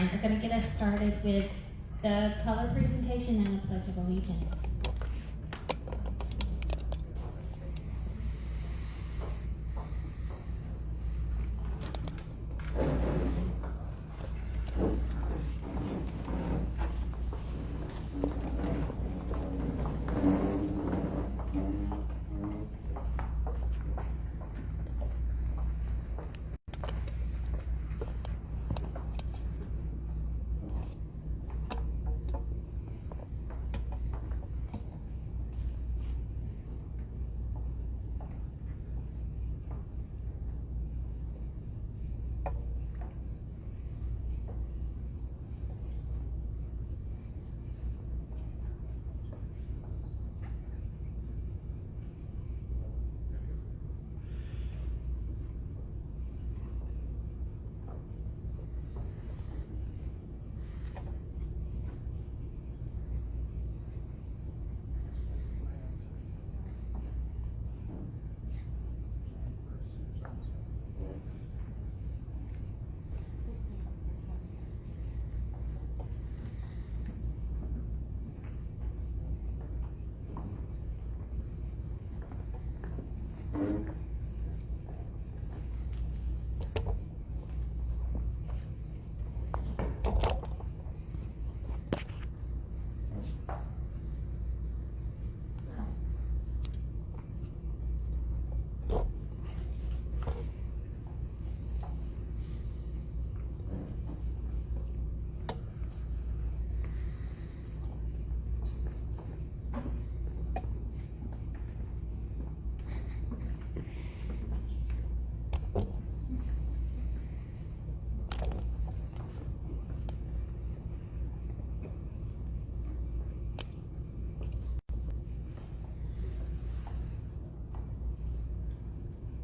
9 are going to get us started with the color presentation and the Pledge of Allegiance.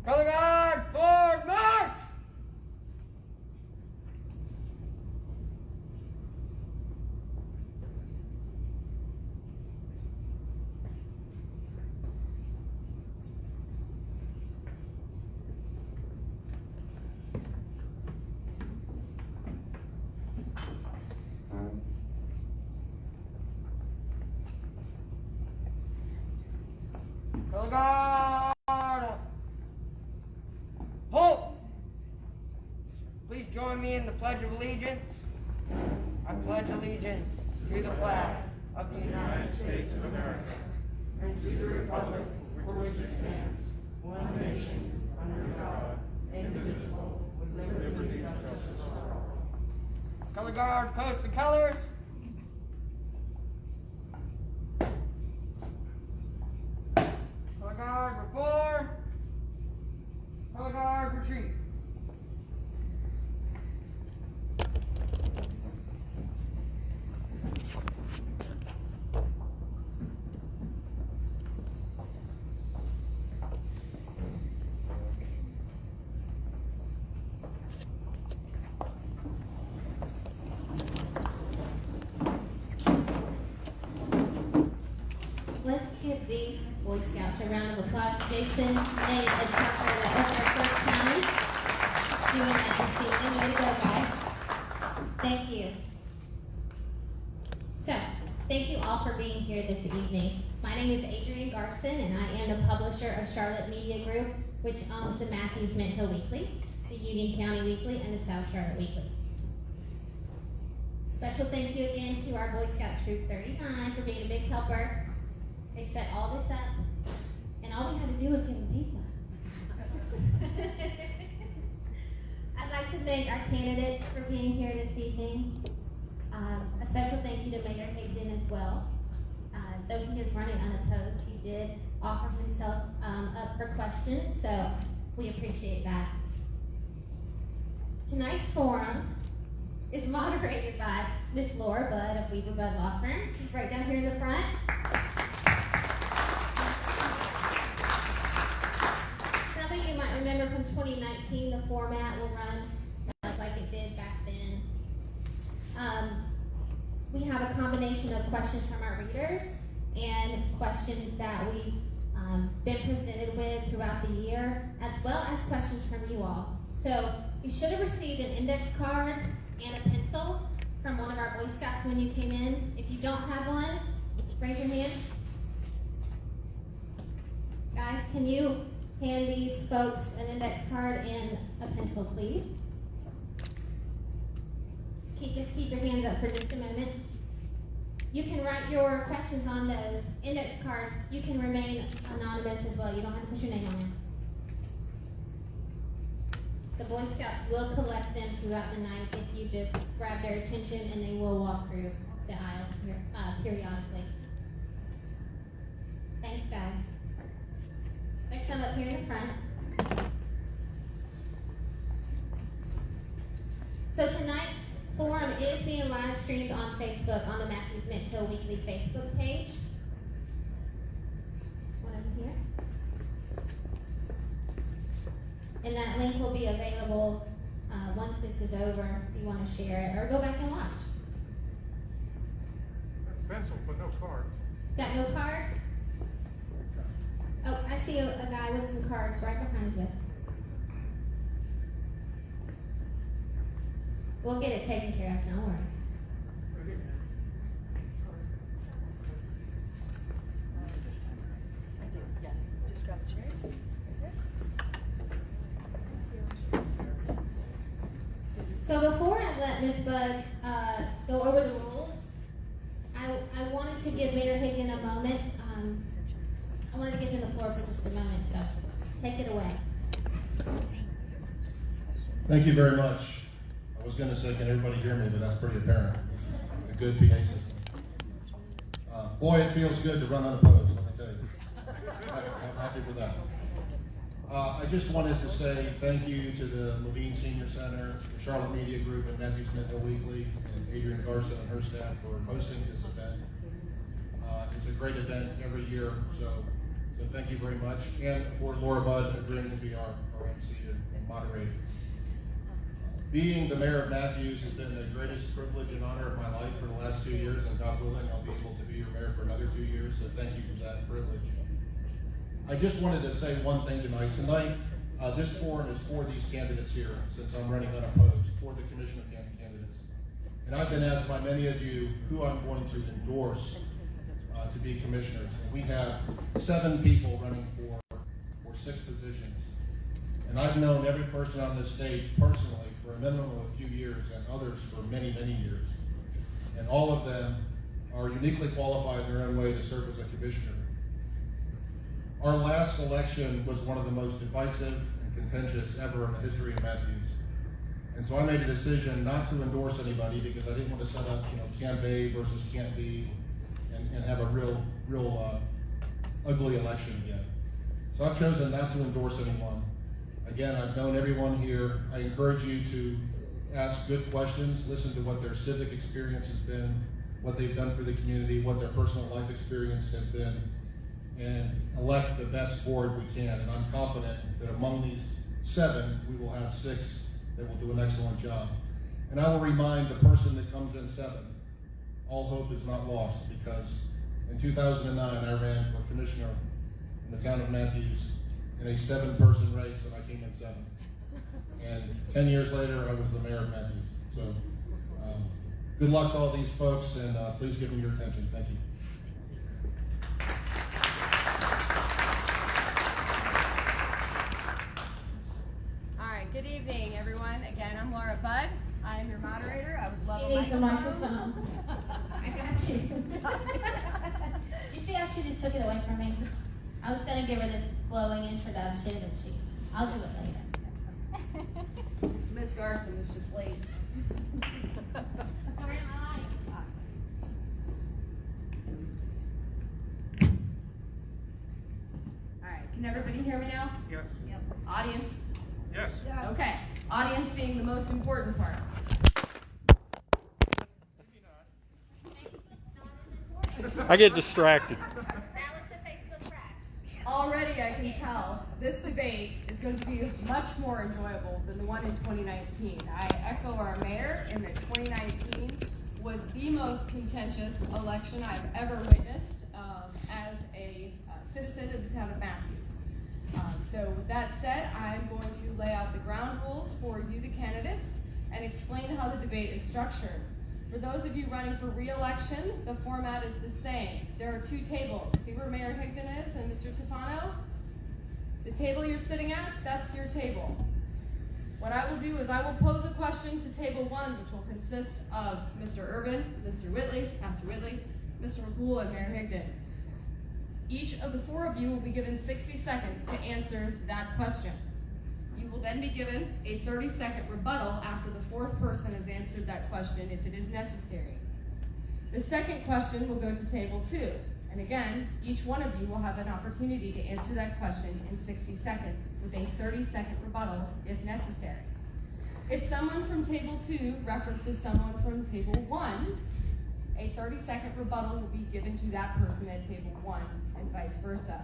Color guard, forward march! Color guard! Halt! Please join me in the Pledge of Allegiance. I pledge allegiance to the flag of the United States of America and to the republic for which it stands, one nation, under God, indivisible, with liberty and justice for all. Color guard, post the colors. Color guard, report. Color guard, retreat. Let's give these Boy Scouts a round of applause. Jason made a chapter that was their first time doing that this evening. Way to go, guys. Thank you. So, thank you all for being here this evening. My name is Adrienne Garson, and I am the publisher of Charlotte Media Group, which owns the Matthews Mint Hill Weekly, the Union County Weekly, and the South Charlotte Weekly. Special thank you again to our Boy Scout Troop 39 for being a big helper. They set all this up, and all we had to do was give them pizza. I'd like to thank our candidates for being here this evening. A special thank you to Mayor Higdon as well. Though he is running unopposed, he did offer himself up for questions, so we appreciate that. Tonight's forum is moderated by Miss Laura Budd of Weaver Budd Law Firm. She's right down here in the front. Some of you might remember from 2019, the format will run much like it did back then. We have a combination of questions from our readers and questions that we've been presented with throughout the year, as well as questions from you all. So you should have received an index card and a pencil. Boy Scouts when you came in. If you don't have one, raise your hand. Guys, can you hand these folks an index card and a pencil, please? Just keep your hands up for just a moment. You can write your questions on those index cards. You can remain anonymous as well. You don't have to put your name on there. The Boy Scouts will collect them throughout the night if you just grab their attention, and they will walk through the aisles periodically. Thanks, guys. There's some up here in the front. So tonight's forum is being live streamed on Facebook on the Matthews Mint Hill Weekly Facebook page. There's one over here. And that link will be available once this is over if you want to share it or go back and watch. Pencil, but no card. Got no card? Oh, I see a guy with some cards right behind you. We'll get it taken care of, don't worry. I did, yes. Just grab the chair. So before I let Ms. Bug go over the rules, I wanted to give Mayor Hagan a moment. I wanted to give him the floor for just a moment, so take it away. Thank you very much. I was going to say, can everybody hear me, but that's pretty apparent. This is a good PA system. Boy, it feels good to run unopposed, let me tell you. I'm happy for that. I just wanted to say thank you to the Levine Senior Center, the Charlotte Media Group, and Matthews Mint Hill Weekly, and Adrienne Garza and her staff for hosting this event. It's a great event every year, so thank you very much. And for Laura Budd agreeing to be our MC and moderator. Being the mayor of Matthews has been the greatest privilege and honor of my life for the last 2 years, and God willing, I'll be able to be your mayor for another 2 years, so thank you for that privilege. I just wanted to say one thing tonight. Tonight, this forum is for these candidates here, since I'm running unopposed, for the commission of candidates. And I've been asked by many of you who I'm going to endorse to be commissioners. And we have 7 people running for 6 positions. And I've known every person on this stage personally for a minimum of a few years, and others for many, many years. And all of them are uniquely qualified in their own way to serve as a commissioner. Our last election was one of the most divisive and contentious ever in the history of Matthews. And so I made a decision not to endorse anybody because I didn't want to set up, can't A versus can't B and have a real ugly election again. So I've chosen not to endorse anyone. Again, I've known everyone here. I encourage you to ask good questions, listen to what their civic experience has been, what they've done for the community, what their personal life experience has been, and elect the best board we can. And I'm confident that among these 7, we will have 6 that will do an excellent job. And I will remind the person that comes in 7th, all hope is not lost, because in 2009, I ran for commissioner in the town of Matthews in a 7-person race, and I came in 7th. And 10 years later, I was the mayor of Matthews. So good luck to all these folks, and please give them your attention. Thank you. Good evening, everyone. Again, I'm Laura Budd. I am your moderator. I would love She needs a microphone. I got you. Did you see how she just took it away from me? I was going to give her this glowing introduction, but I'll do it later. Miss Garson is just late. All right, can everybody hear me now? Yes. Yep. Audience? Yes. Okay, audience being the most important part. I get distracted. That was the Facebook crash. Already I can tell this debate is going to be much more enjoyable than the one in 2019. I echo our mayor in that 2019 was the most contentious election I've ever witnessed as a citizen of the town of Matthews. So with that said, I'm going to lay out the ground rules for you, the candidates, and explain how the debate is structured. For those of you running for re-election, the format is the same. There are 2 tables. See where Mayor Higdon is and Mr. Tefano? The table you're sitting at, that's your table. What I will do is I will pose a question to table 1, which will consist of Mr. Urban, Mr. Whitley, Pastor Whitley, Mr. McCool, and Mayor Higdon. Each of the 4 of you will be given 60 seconds to answer that question. You will then be given a 30-second rebuttal after the 4th person has answered that question if it is necessary. The second question will go to table 2. And again, each one of you will have an opportunity to answer that question in 60 seconds with a 30-second rebuttal if necessary. If someone from table 2 references someone from table 1, a 30-second rebuttal will be given to that person at table 1 and vice versa.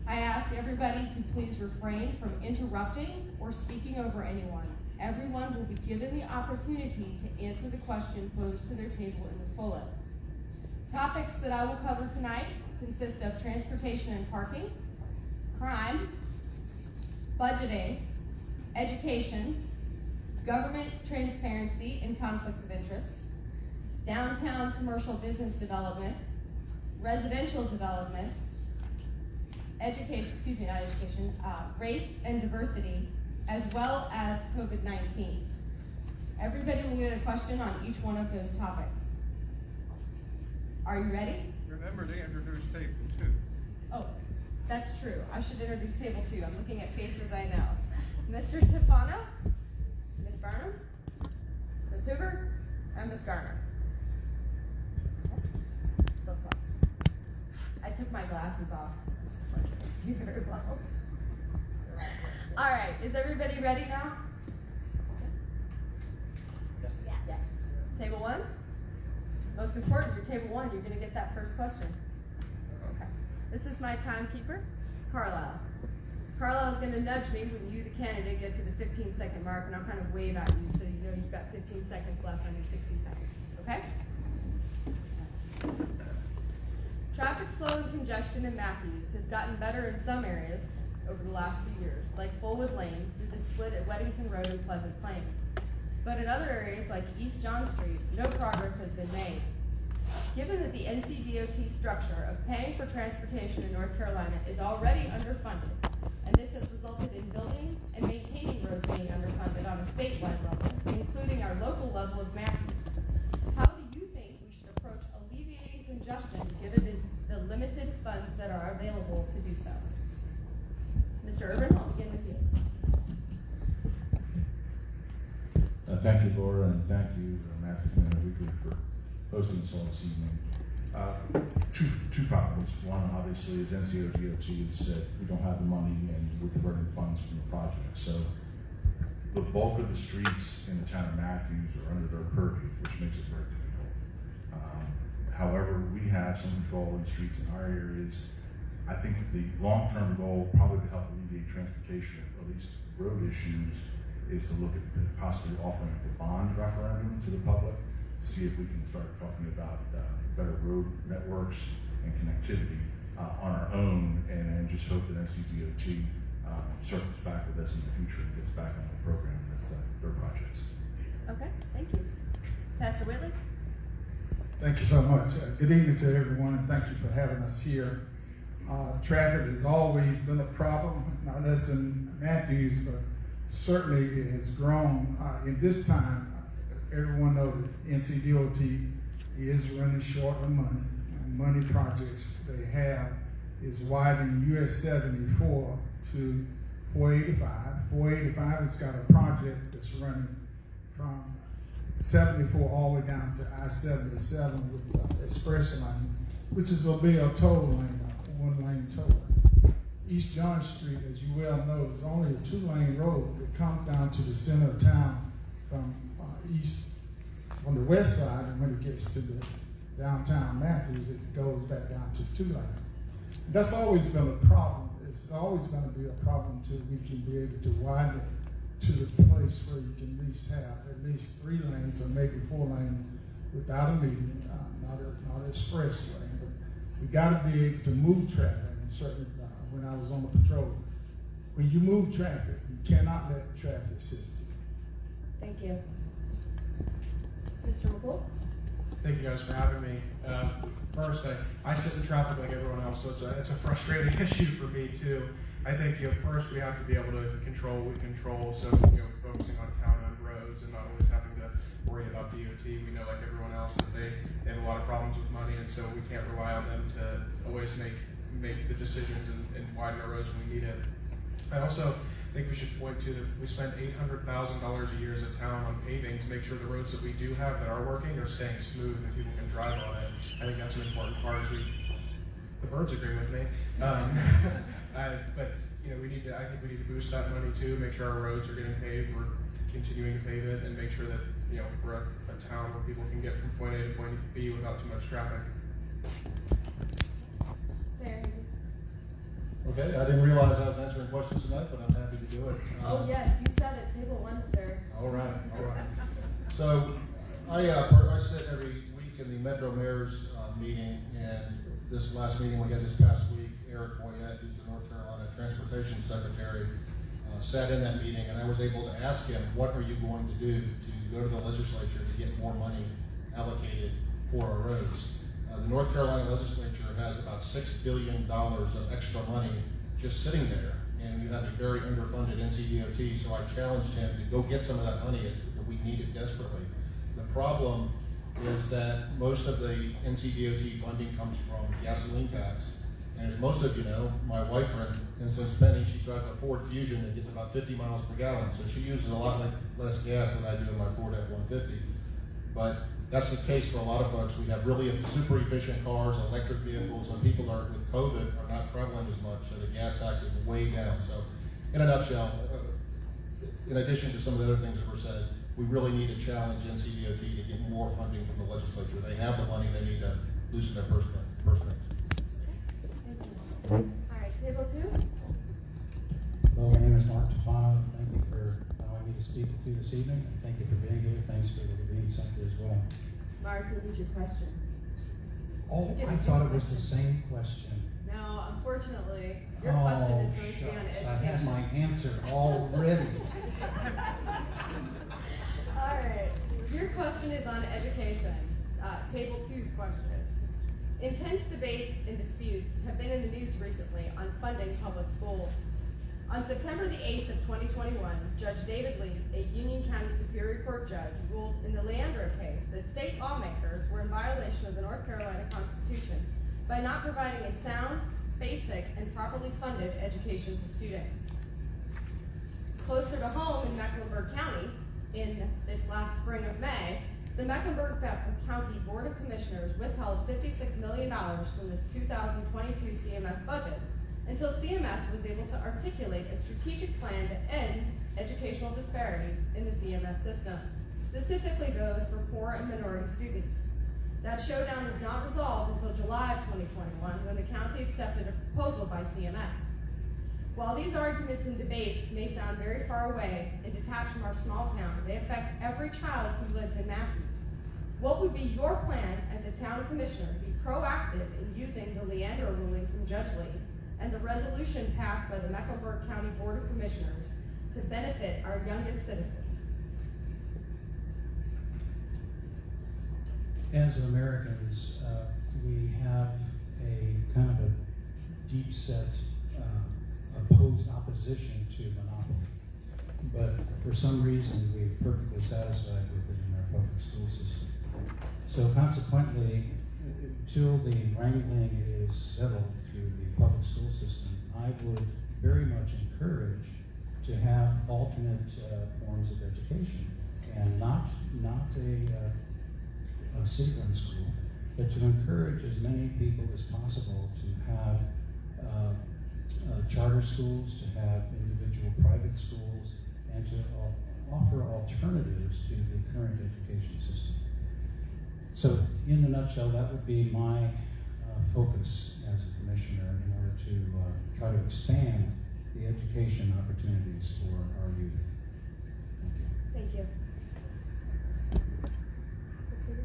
I ask everybody to please refrain from interrupting or speaking over anyone. Everyone will be given the opportunity to answer the question posed to their table in the fullest. Topics that I will cover tonight consist of transportation and parking, crime, budgeting, education, government transparency and conflicts of interest, downtown commercial business development, residential development, race and diversity, as well as COVID-19. Everybody will get a question on each one of those topics. Are you ready? Remember to introduce table 2. Oh, that's true. I should introduce table 2. I'm looking at faces I know. Mr. Tefano, Ms. Burnham, Ms. Hoover, and Ms. Garner. I took my glasses off. I can't see very well. All right, is everybody ready now? Yes. Yes. Table 1? Most important, your table 1, you're going to get that first question. Okay. This is my timekeeper, Carlisle. Carlisle is going to nudge me when you, the candidate, get to the 15-second mark, and I'll kind of wave at you so you know you've got 15 seconds left on your 60 seconds. Okay? Traffic flow and congestion in Matthews has gotten better in some areas over the last few years, like Fullwood Lane through the split at Weddington Road and Pleasant Plain. But in other areas like East John Street, no progress has been made. Given that the NCDOT structure of paying for transportation in North Carolina is already underfunded, and this has resulted in building and maintaining roads being underfunded on a statewide level, including our local level of Matthews, how do you think we should approach alleviating congestion given the limited funds that are available to do so? Mr. Urban, I'll begin with you. Thank you, Laura, and thank you, Matthews Manor Weekly, for hosting us all this evening. Two problems. One, obviously, is NCDOT has said we don't have the money and we're diverting funds from the project. So the bulk of the streets in the town of Matthews are under their purview, which makes it very difficult. However, we have some control in streets in our areas. I think the long-term goal, probably to help alleviate transportation, at least road issues, is to look at possibly offering a bond referendum to the public to see if we can start talking about better road networks and connectivity on our own, and then just hope that NCDOT circles back with us in the future and gets back on the program with their projects. Okay, thank you. Pastor Whitley? Thank you so much. Good evening to everyone, and thank you for having us here. Traffic has always been a problem, not less in Matthews, but certainly it has grown. In this time, everyone knows that NCDOT is running short of money. And money projects they have is widening US 74 to 485. 485 has got a project that's running from 74 all the way down to I-77 with express lane, which is will be a toll lane, a one-lane toll lane. East John Street, as you well know, is only a two-lane road that comes down to the center of town from east, on the west side, and when it gets to the downtown Matthews, it goes back down to two-lane. That's always been a problem. It's always going to be a problem until we can be able to widen it to the place where you can at least 3 lanes or maybe 4 lanes without a median, not an express lane. But we got to be able to move traffic. And certainly, when I was on the patrol, when you move traffic, you cannot let traffic sit still. Thank you. Mr. McCool? Thank you guys for having me. First, I sit in traffic like everyone else, so it's a frustrating issue for me too. I think first we have to be able to control what we control, so focusing on town-owned roads and not always having to worry about DOT. We know, like everyone else, that they have a lot of problems with money, and so we can't rely on them to always make the decisions and widen our roads when we need it. I also think we should point to that we spend $800,000 a year as a town on paving to make sure the roads that we do have that are working are staying smooth and people can drive on it. I think that's an important part. The birds agree with me. But we need to. I think we need to boost that money too. Make sure our roads are getting paved. We're continuing to pave it, and make sure that we're a town where people can get from point A to point B without too much traffic. Okay, I didn't realize I was answering questions tonight, but I'm happy to do it. Oh yes, you said it. Table 1, sir. All right. So I sit every week in the Metro Mayor's meeting, and this last meeting we had this past week, Eric Boyette, who's the North Carolina Transportation Secretary, sat in that meeting, and I was able to ask him, what are you going to do to go to the legislature to get more money allocated for our roads? The North Carolina legislature has about $6 billion of extra money just sitting there, and you have a very underfunded NCDOT, so I challenged him to go get some of that money that we needed desperately. The problem is that most of the NCDOT funding comes from gasoline tax, and as most of you know, my wife, for instance, Penny, she drives a Ford Fusion that gets about 50 miles per gallon, so she uses a lot less gas than I do in my Ford F-150. But that's the case for a lot of folks. We have really super efficient cars, electric vehicles, and people with COVID are not traveling as much, so the gas tax is way down. So in a nutshell, in addition to some of the other things that were said, we really need to challenge NCDOT to get more funding from the legislature. They have the money, they need to loosen their purse strings. All right, table 2. Hello, my name is Mark Tofano. Thank you for allowing me to speak with you this evening, and thank you for being here. Thanks for the Levine Center as well. Mark, what was your question? Oh, I thought it was the same question. No, unfortunately, your question is going to be on shucks, education. I have my answer already. All right, your question is on education. Table 2's question is, intense debates and disputes have been in the news recently on funding public schools. On September the 8th of 2021, Judge David Lee, a Union County Superior Court judge, ruled in the Leandro case that state lawmakers were in violation of the North Carolina Constitution by not providing a sound, basic, and properly funded education to students. Closer to home in Mecklenburg County, in this last spring of May, the Mecklenburg County Board of Commissioners withheld $56 million from the 2022 CMS budget until CMS was able to articulate a strategic plan to end educational disparities in the CMS system, specifically those for poor and minority students. That showdown was not resolved until July of 2021, when the county accepted a proposal by CMS. While these arguments and debates may sound very far away and detached from our small town, they affect every child who lives in Matthews. What would be your plan as a town commissioner to be proactive in using the Leandro ruling from Judge Lee and the resolution passed by the Mecklenburg County Board of Commissioners to benefit our youngest citizens? As Americans, we have a kind of a deep-set opposed opposition to monopoly. But for some reason, we're perfectly satisfied with it in our public school system. So consequently, until the wrangling is settled through the public school system, I would very much encourage to have alternate forms of education, and not a city-run school, but to encourage as many people as possible to have charter schools, to have individual private schools, and to offer alternatives to the current education system. So, in a nutshell, that would be my focus as a commissioner in order to try to expand the education opportunities for our youth. Thank you. Thank you.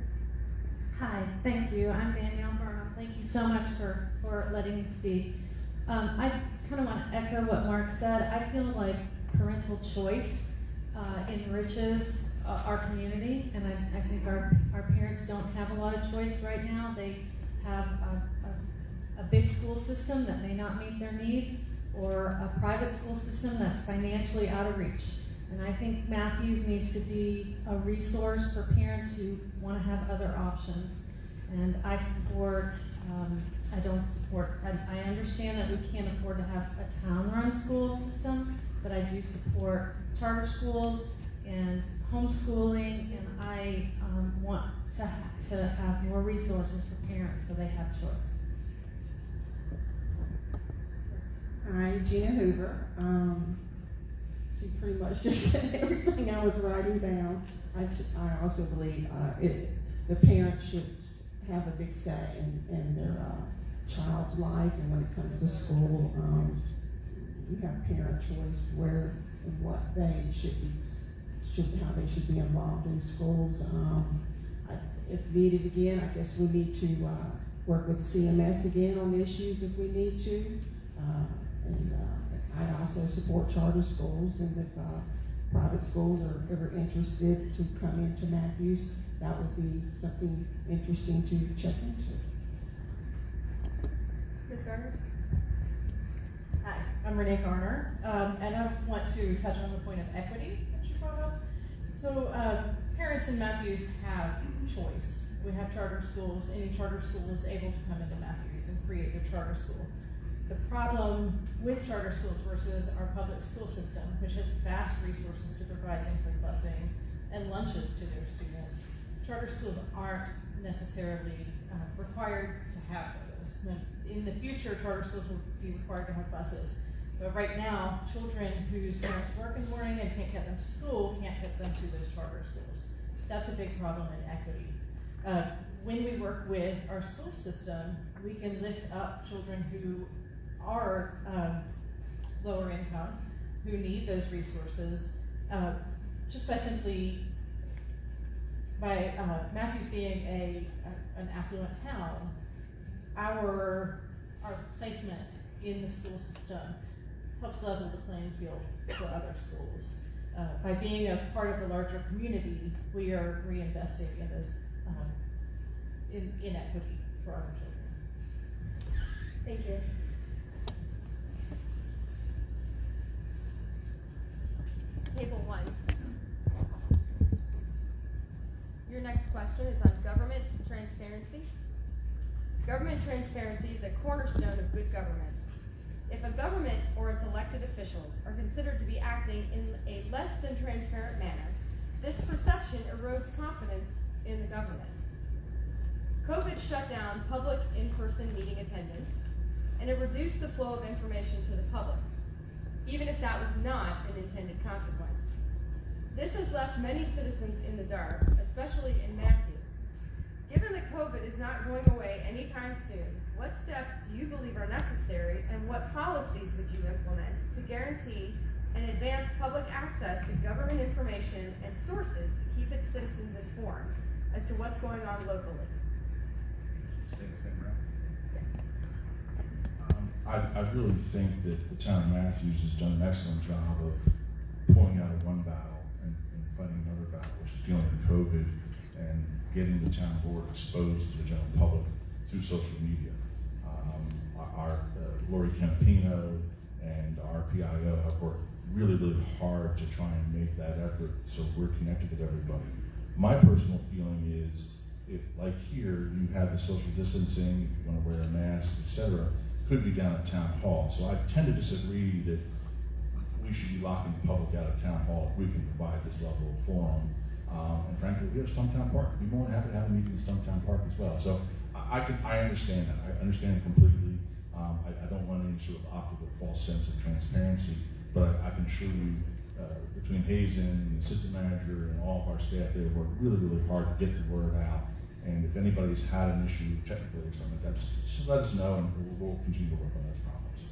Hi, thank you. I'm Danielle Burnham. Thank you so much for letting me speak. I kind of want to echo what Mark said. I feel like parental choice enriches our community, and I think our parents don't have a lot of choice right now. They have a big school system that may not meet their needs, or a private school system that's financially out of reach. And I think Matthews needs to be a resource for parents who want to have other options. And I support, I understand that we can't afford to have a town-run school system, but I do support charter schools and homeschooling, and I want to have more resources for parents so they have choice. Hi, Gina Hoover. She pretty much just said everything I was writing down. I also believe the parents should have a big say in their child's life, and when it comes to school, you have parent choice where and what they how they should be involved in schools. If needed again, I guess we need to work with CMS again on issues if we need to. I also support charter schools, and if private schools are ever interested to come into Matthews, that would be something interesting to check into. Ms. Garner? Hi, I'm Renee Garner, and I want to touch on the point of equity that you brought up. So parents in Matthews have choice. We have charter schools. Any charter school is able to come into Matthews and create a charter school. The problem with charter schools versus our public school system, which has vast resources to provide things like busing and lunches to their students, charter schools aren't necessarily required to have those. Now, in the future, charter schools will be required to have buses. But right now, children whose parents work in the morning and can't get them to school can't get them to those charter schools. That's a big problem in equity. When we work with our school system, we can lift up children who are lower income, who need those resources, just by simply, by Matthews being an affluent town, our placement in the school system helps level the playing field for other schools. By being a part of the larger community, we are reinvesting in those in equity for other children. Thank you. Table 1. Your next question is on government transparency. Government transparency is a cornerstone of good government. If a government or its elected officials are considered to be acting in a less than transparent manner, this perception erodes confidence in the government. COVID shut down public in-person meeting attendance, and it reduced the flow of information to the public, even if that was not an intended consequence. This has left many citizens in the dark, especially in Matthews. Given that COVID is not going away anytime soon, what steps do you believe are necessary, and what policies would you implement to guarantee and advance public access to government information and sources to keep its citizens informed as to what's going on locally? Stay the same route. I really think that the town of Matthews has done an excellent job of pulling out of one battle and fighting another battle, which is dealing with COVID and getting the town board exposed to the general public through social media. Our Lori Campino and our PIO have worked really, really hard to try and make that effort so we're connected with everybody. My personal feeling is, if like here, you have the social distancing, if you want to wear a mask, etc., could be down at town hall. So I tend to disagree that we should be locking the public out of town hall if we can provide this level of forum. And frankly, we have Stumptown Park. We'd be more than happy to have a meeting in Stumptown Park as well. So I understand that. I understand it completely. I don't want any sort of optical false sense of transparency, but I can assure you, between Hazen, the assistant manager, and all of our staff, they work really, really hard to get the word out. And if anybody's had an issue technically or something like that, just let us know, and we'll continue to work on those problems.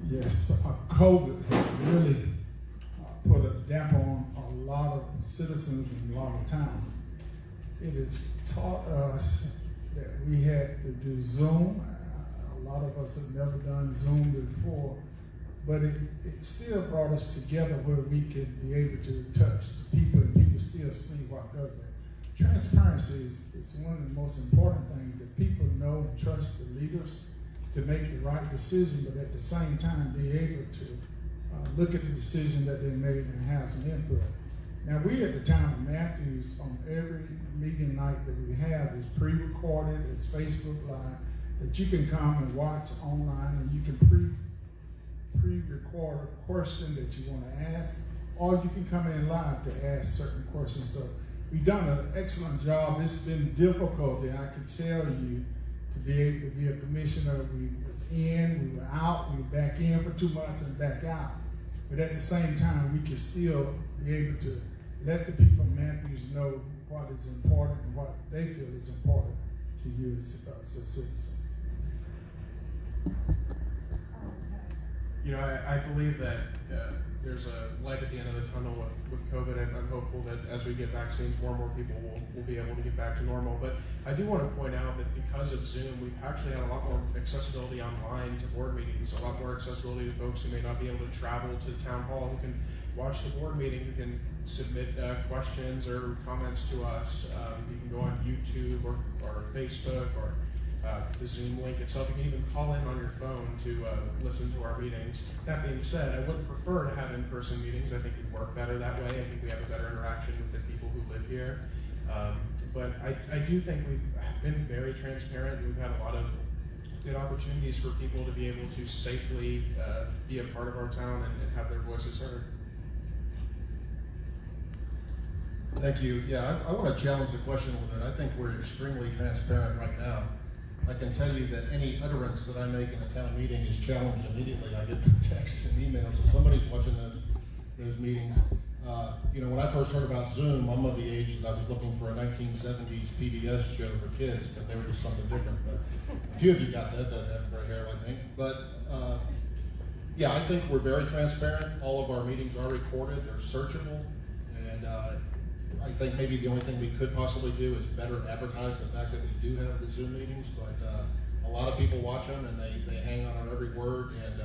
Yes, COVID has really put a damper on a lot of citizens in a lot of towns. It has taught us that we had to do Zoom. A lot of us have never done Zoom before, but it still brought us together where we could be able to touch the people and people still see what goes there. Transparency is one of the most important things, that people know and trust the leaders to make the right decision, but at the same time be able to look at the decision that they made and have some input. Now, we at the town of Matthews, on every meeting night that we have, is pre-recorded, it's Facebook Live, that you can come and watch online, and you can pre-record a question that you want to ask, or you can come in live to ask certain questions. So we've done an excellent job. It's been difficult, I could tell you, to be able to be a commissioner. We was in, we were out, we were back in for 2 months and back out. But at the same time, we can still be able to let the people of Matthews know what is important and what they feel is important to you as citizens. You know, I believe that there's a light at the end of the tunnel with COVID, and I'm hopeful that as we get vaccines, more and more people will be able to get back to normal. But I do want to point out that because of Zoom, we've actually had a lot more accessibility online to board meetings, a lot more accessibility to folks who may not be able to travel to the town hall, who can watch the board meeting, who can submit questions or comments to us. You can go on YouTube or Facebook or the Zoom link itself. You can even call in on your phone to listen to our meetings. That being said, I would prefer to have in-person meetings. I think it would work better that way. I think we have a better interaction with the people who live here. But I do think we've been very transparent. We've had a lot of good opportunities for people to be able to safely be a part of our town and have their voices heard. Thank you. Yeah, I want to challenge the question a little bit. I think we're extremely transparent right now. I can tell you that any utterance that I make in a town meeting is challenged immediately. I get texts and emails, so somebody's watching those meetings. You know, when I first heard about Zoom, I'm of the age that I was looking for a 1970s PBS show for kids, but they were just something different. But a few of you got that have gray hair like me. But yeah, I think we're very transparent. All of our meetings are recorded, they're searchable, and I think maybe the only thing we could possibly do is better advertise the fact that we do have the Zoom meetings, but a lot of people watch them and they hang on our every word, and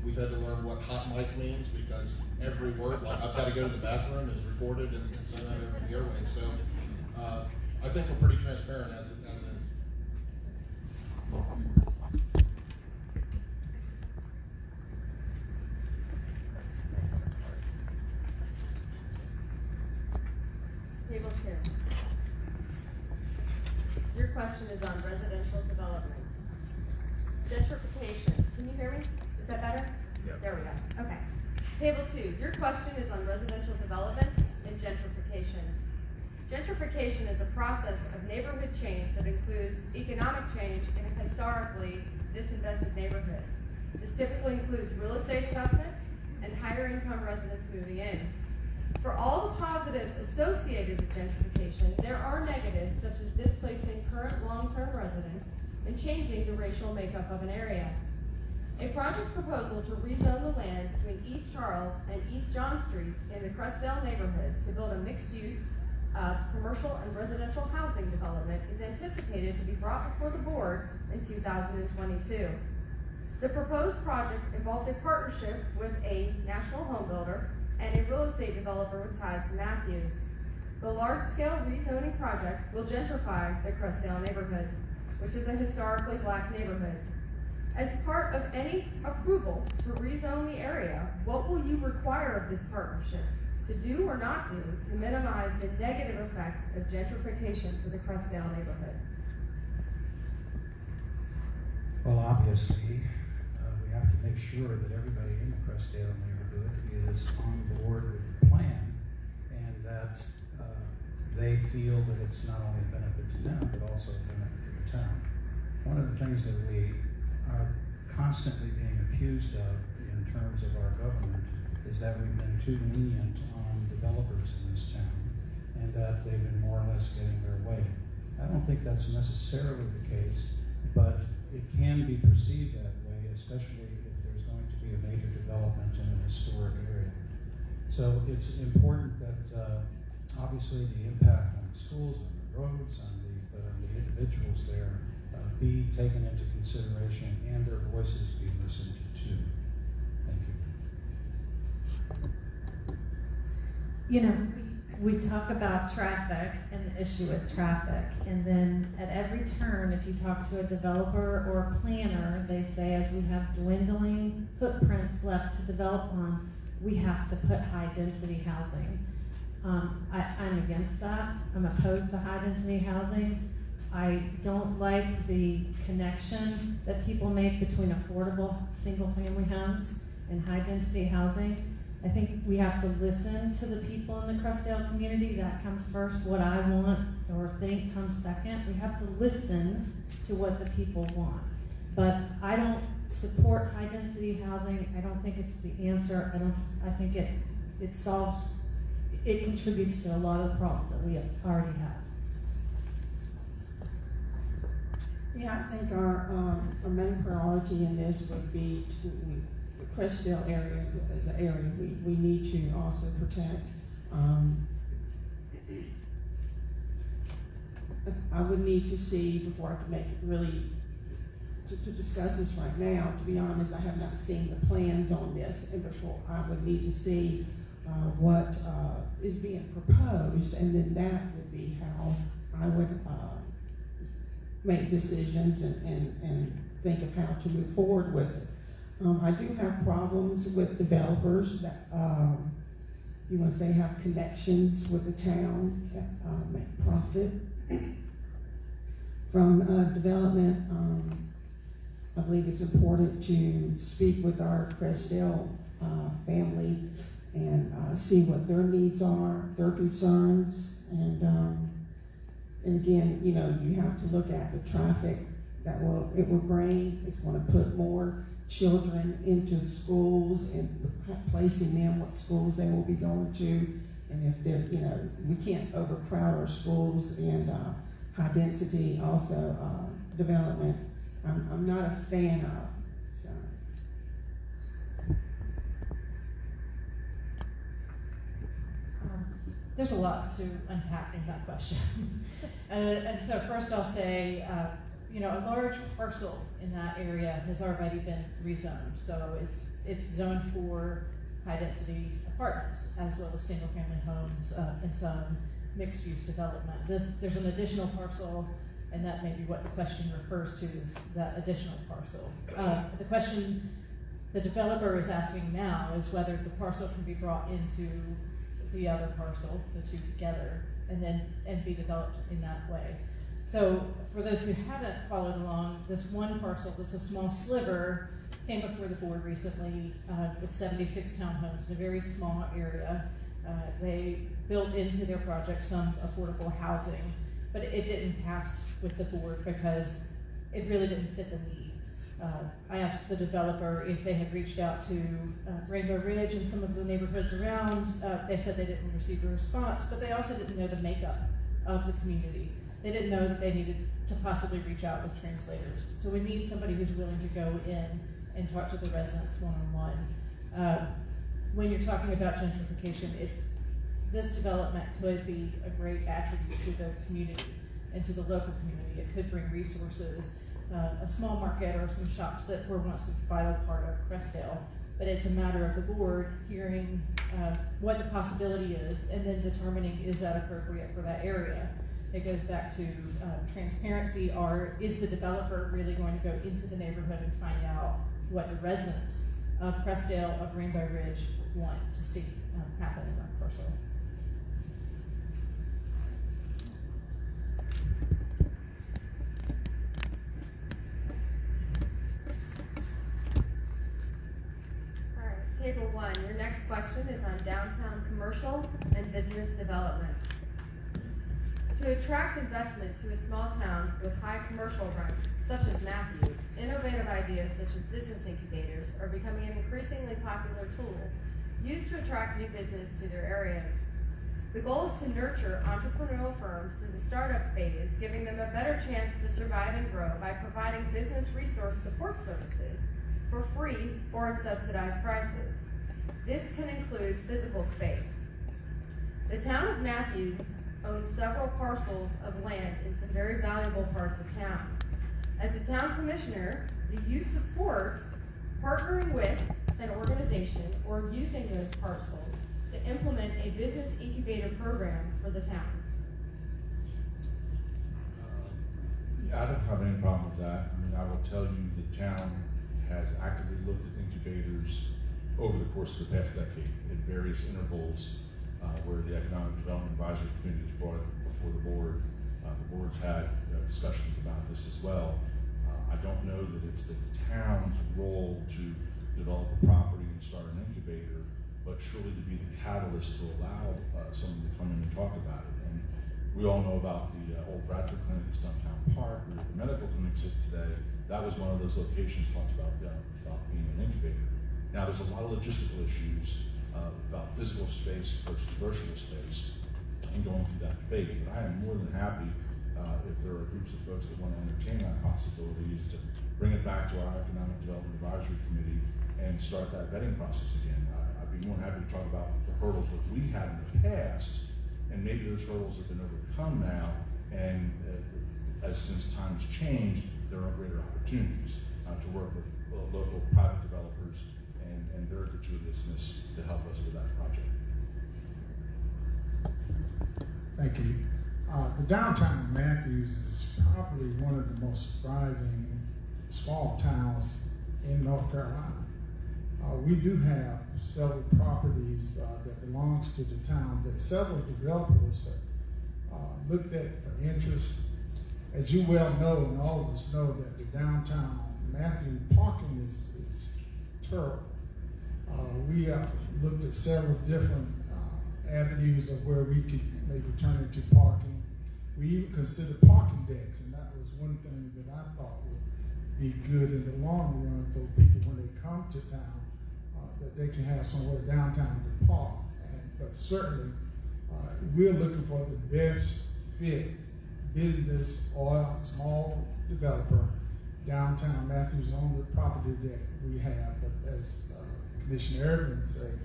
we've had to learn what hot mic means, because every word, like I've got to go to the bathroom, is recorded and sent out over the airwaves. So I think we're pretty transparent as is. Table 2. Your question is on residential development. Gentrification. Can you hear me? Is that better? Yep. There we go. Okay. Table 2. Your question is on residential development and gentrification. Gentrification is a process of neighborhood change that includes economic change in a historically disinvested neighborhood. This typically includes real estate investment and higher income residents moving in. For all the positives associated with gentrification, there are negatives such as displacing current long-term residents and changing the racial makeup of an area. A project proposal to rezone the land between East Charles and East John Streets in the Crestdale neighborhood to build a mixed use of commercial and residential housing development is anticipated to be brought before the board in 2022. The proposed project involves a partnership with a national home builder and a real estate developer with ties to Matthews. The large-scale rezoning project will gentrify the Crestdale neighborhood, which is a historically black neighborhood. As part of any approval to rezone the area, what will you require of this partnership to do or not do to minimize the negative effects of gentrification for the Crestdale neighborhood? Well, obviously, we have to make sure that everybody in the Crestdale neighborhood is on board with the plan, and that they feel that it's not only a benefit to them, but also a benefit to the town. One of the things that we are constantly being accused of in terms of our government is that we've been too lenient on developers in this town, and that they've been more or less getting their way. I don't think that's necessarily the case, but it can be perceived that way, especially if there's going to be a major development in an historic area. So it's important that obviously the impact on the schools, on the roads, on the individuals there be taken into consideration and their voices be listened to. Thank you. You know, we talk about traffic and the issue with traffic, and then at every turn, if you talk to a developer or a planner, they say as we have dwindling footprints left to develop on, we have to put high-density housing. I'm against that. I'm opposed to high-density housing. I don't like the connection that people make between affordable single-family homes and high-density housing. I think we have to listen to the people in the Crestdale community. That comes first. What I want or think comes second. We have to listen to what the people want. But I don't support high-density housing. I don't think it's the answer. I think it contributes to a lot of the problems that we already have. Yeah, I think our main priority in this would be the Crestdale area is an area we need to also protect. I would need to see, before I could make it really, to discuss this right now, to be honest, I have not seen the plans on this, and before I would need to see what is being proposed, and then that would be how I would make decisions and think of how to move forward with it. I do have problems with developers that you want to say have connections with the town that make profit from development. I believe it's important to speak with our Crestdale family and see what their needs are, their concerns, and again, you know, you have to look at the traffic that it will bring. It's going to put more children into schools and placing them what schools they will be going to, and if they're, you know, we can't overcrowd our schools, and high density also development. I'm not a fan of. So. There's a lot to unpack in that question. And so first I'll say, a large parcel in that area has already been rezoned. So it's zoned for high-density apartments as well as single-family homes and some mixed-use development. There's an additional parcel, and that may be what the question refers to, is that additional parcel. The question the developer is asking now is whether the parcel can be brought into the other parcel, the two together, and be developed in that way. So for those who haven't followed along, this one parcel that's a small sliver came before the board recently with 76 townhomes in a very small area. They built into their project some affordable housing, but it didn't pass with the board because it really didn't fit the need. I asked the developer if they had reached out to Rainbow Ridge and some of the neighborhoods around. They said they didn't receive a response, but they also didn't know the makeup of the community. They didn't know that they needed to possibly reach out with translators. So we need somebody who's willing to go in and talk to the residents one-on-one. When you're talking about gentrification, this development could be a great attribute to the community and to the local community. It could bring resources, a small market or some shops that were once a vital part of Crestdale. But it's a matter of the board hearing what the possibility is and then determining, is that appropriate for that area? It goes back to transparency, or is the developer really going to go into the neighborhood and find out what the residents of Crestdale, of Rainbow Ridge want to see happen in that parcel? All right, table one. Your next question is on downtown commercial and business development. To attract investment to a small town with high commercial rents, such as Matthews, innovative ideas such as business incubators are becoming an increasingly popular tool used to attract new business to their areas. The goal is to nurture entrepreneurial firms through the startup phase, giving them a better chance to survive and grow by providing business resource support services for free or at subsidized prices. This can include physical space. The town of Matthews owns several parcels of land in some very valuable parts of town. As a town commissioner, do you support partnering with an organization or using those parcels to implement a business incubator program for the town? I don't have any problem with that. I mean, I will tell you the town has actively looked at incubators over the course of the past decade at various intervals where the Economic Development Advisory Committee has brought it before the board. The board's had discussions about this as well. I don't know that it's the town's role to develop a property and start an incubator, but surely to be the catalyst to allow someone to come in and talk about it. And we all know about the old Bradford Clinic in Stumptown Park, where the medical clinic sits today. That was one of those locations talked about being an incubator. Now, there's a lot of logistical issues about physical space versus virtual space and going through that debate, but I am more than happy if there are groups of folks that want to entertain that possibility is to bring it back to our Economic Development Advisory Committee and start that vetting process again. I'd be more than happy to talk about the hurdles that we had in the past, and maybe those hurdles have been overcome now, and as since times changed, there are greater opportunities to work with local private developers and their gratuitousness to help us with that project. Thank you. The downtown of Matthews is probably one of the most thriving small towns in North Carolina. We do have several properties that belongs to the town that several developers have looked at for interest. As you well know, and all of us know, that the downtown Matthews parking is terrible. We looked at several different avenues of where we could maybe turn into parking. We even considered parking decks, and that was one thing that I thought would be good in the long run for people when they come to town, that they can have somewhere downtown to park. But certainly, we're looking for the best fit business or small developer downtown Matthews on the property that we have. But as Commissioner Irvin said,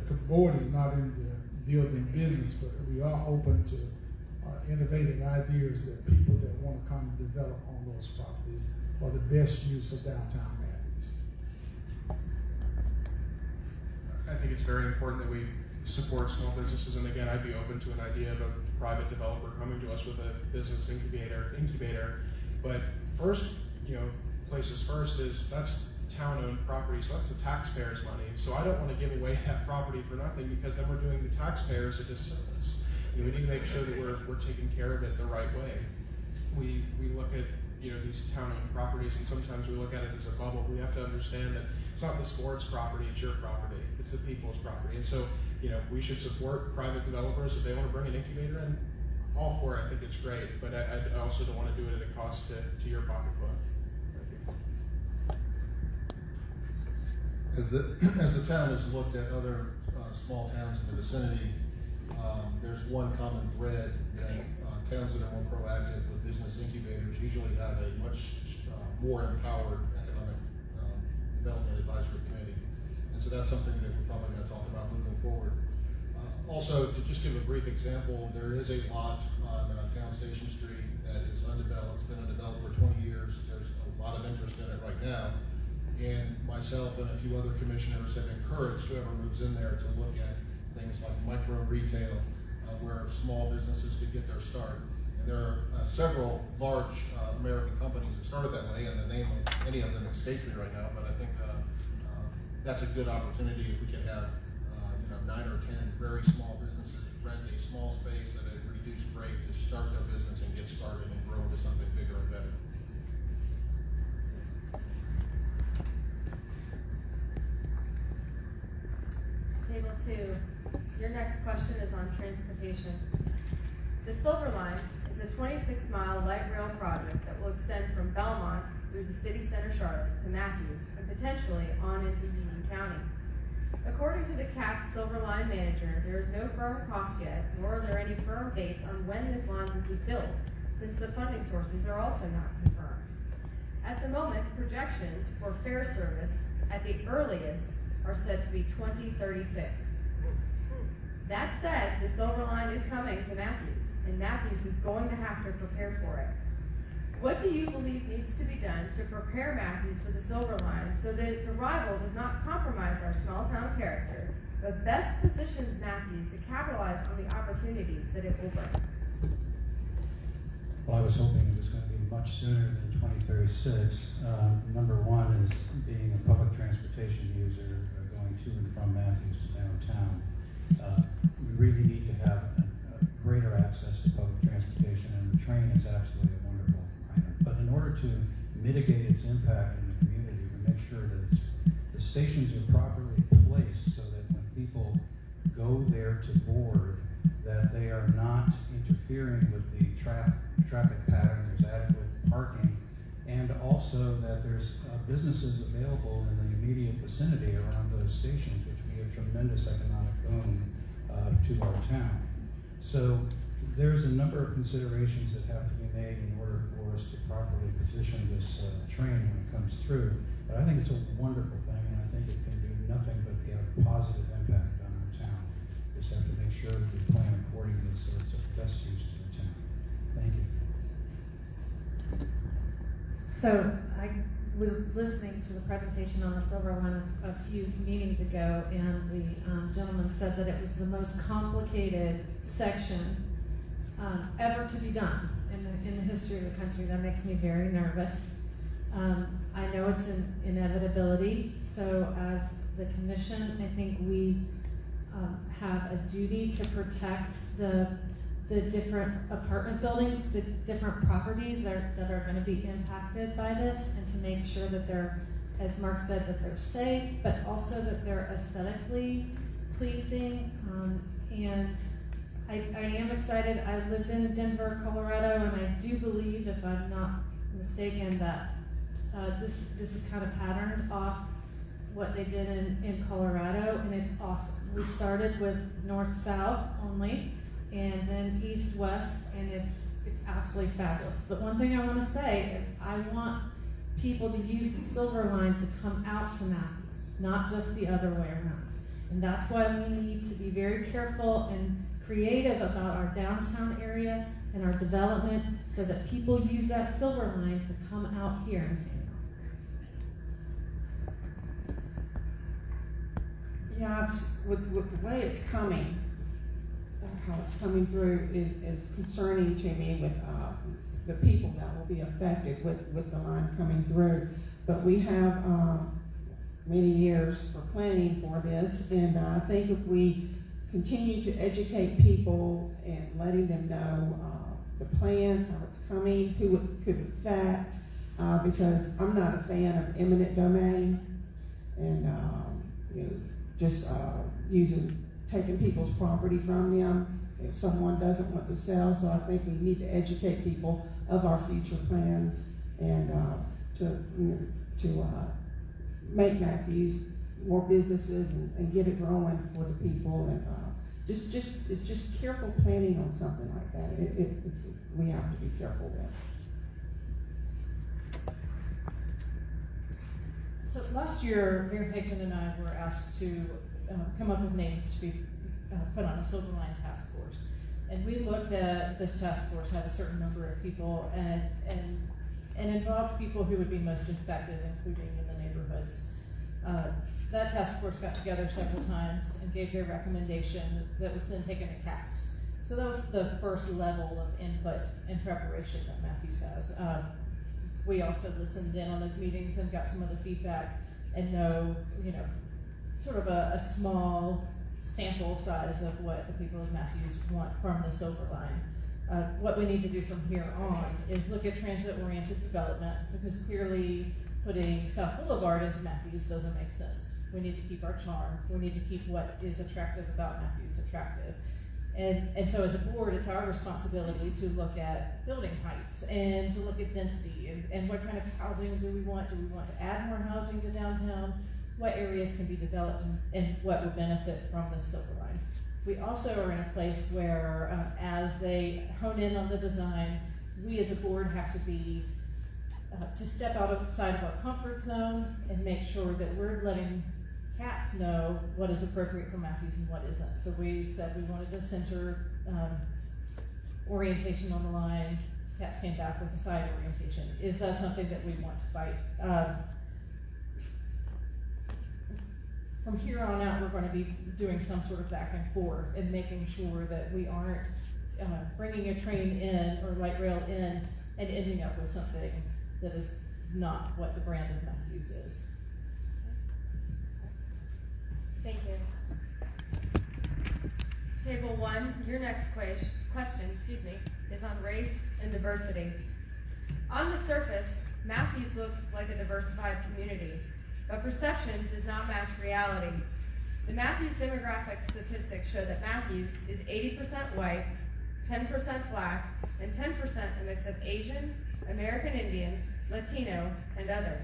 the board is not in the building business, but we are open to innovative ideas that people that want to come and develop on those properties for the best use of downtown Matthews. I think it's very important that we support small businesses, and again, I'd be open to an idea of a private developer coming to us with a business incubator. But first, places first is that's town-owned property, so that's the taxpayers' money. So I don't want to give away that property for nothing, because then we're doing the taxpayers a disservice. We need to make sure that we're taking care of it the right way. We look at these town-owned properties, and sometimes we look at it as a bubble. We have to understand that it's not the board's property, it's your property. It's the people's property. And so, we should support private developers if they want to bring an incubator in. All for it, I think it's great, but I also don't want to do it at a cost to your pocketbook. As the town has looked at other small towns in the vicinity, there's one common thread that towns that are more proactive with business incubators usually have a much more empowered economic development advisory committee. And so that's something that we're probably going to talk about moving forward. Also, to just give a brief example, there is a lot on Town Station Street that is undeveloped. It's been undeveloped for 20 years. There's a lot of interest in it right now. And myself and a few other commissioners have encouraged whoever moves in there to look at things like micro retail, where small businesses could get their start. And there are several large American companies that started that way, and the name of any of them escapes me right now, but I think that's a good opportunity if we could have 9 or 10 very small businesses rent a small space at a reduced rate to start their business and get started and grow into something bigger and better. Table 2, your next question is on transportation. The Silver Line is a 26-mile light rail project that will extend from Belmont through the city center Charlotte to Matthews and potentially on into Union County. According to the CAT's Silver Line manager, there is no firm cost yet, nor are there any firm dates on when this line will be built, since the funding sources are also not confirmed. At the moment, projections for fare service at the earliest are said to be 2036. That said, the Silver Line is coming to Matthews, and Matthews is going to have to prepare for it. What do you believe needs to be done to prepare Matthews for the Silver Line so that its arrival does not compromise our small town character, but best positions Matthews to capitalize on the opportunities that it will bring? Well, I was hoping it was going to be much sooner than 2036. Number one is being a public transportation user going to and from Matthews to downtown. We really need to have a greater access to public transportation, and the train is absolutely a wonderful item. But in order to mitigate its impact in the community, to make sure that the stations are properly placed so that when people go there to board, that they are not interfering with the traffic pattern, there's adequate parking, and also that there's businesses available in the immediate vicinity around those stations, which would be a tremendous economic boom to our town. So there's a number of considerations that have to be made in order for us to properly position this train when it comes through. But I think it's a wonderful thing, and I think it can do nothing but have a positive impact on our town. We just have to make sure that we plan accordingly so it's of best use to the town. Thank you. So I was listening to the presentation on the Silver Line a few meetings ago, and the gentleman said that it was the most complicated section ever to be done in the history of the country. That makes me very nervous. I know it's an inevitability, so as the commission, I think we have a duty to protect the different apartment buildings, the different properties that are going to be impacted by this, and to make sure that they're, as Mark said, that they're safe, but also that they're aesthetically pleasing. And I am excited. I lived in Denver, Colorado, and I do believe, if I'm not mistaken, that this is kind of patterned off what they did in Colorado, and it's awesome. We started with north-south only, and then east-west, and it's absolutely fabulous. But one thing I want to say is I want people to use the Silver Line to come out to Matthews, not just the other way around. And that's why we need to be very careful and creative about our downtown area and our development so that people use that Silver Line to come out here and hang out. Yeah, with the way it's coming, how it's coming through is concerning to me with the people that will be affected with the line coming through. But we have many years for planning for this, and I think if we continue to educate people and letting them know the plans, how it's coming, who it could affect, because I'm not a fan of eminent domain and just taking people's property from them if someone doesn't want to sell. So I think we need to educate people of our future plans and to make Matthews more businesses and get it growing for the people, and it's just careful planning on something like that. We have to be careful with. So last year, Mayor Higdon and I were asked to come up with names to be put on a Silver Line task force. And we looked at this task force, had a certain number of people, and involved people who would be most affected, including in the neighborhoods. That task force got together several times and gave their recommendation that was then taken to CATS. So that was the first level of input and preparation that Matthews has. We also listened in on those meetings and got some of the feedback and know, sort of a small sample size of what the people of Matthews want from the Silver Line. What we need to do from here on is look at transit-oriented development, because clearly putting South Boulevard into Matthews doesn't make sense. We need to keep our charm. We need to keep what is attractive about Matthews attractive. And so as a board, it's our responsibility to look at building heights and to look at density and what kind of housing do we want? Do we want to add more housing to downtown? What areas can be developed and what would benefit from the Silver Line? We also are in a place where as they hone in on the design, we as a board have to be to step outside of our comfort zone and make sure that we're letting CATS know what is appropriate for Matthews and what isn't. So we said we wanted a center orientation on the line. CATS came back with a side orientation. Is that something that we want to fight? from here on out, we're going to be doing some sort of back and forth and making sure that we aren't bringing a train in or light rail in and ending up with something that is not what the brand of Matthews is. Thank you. Table 1, your next question, is on race and diversity. On the surface, Matthews looks like a diversified community, but perception does not match reality. The Matthews demographic statistics show that Matthews is 80% white, 10% black, and 10% a mix of Asian, American Indian, Latino, and others.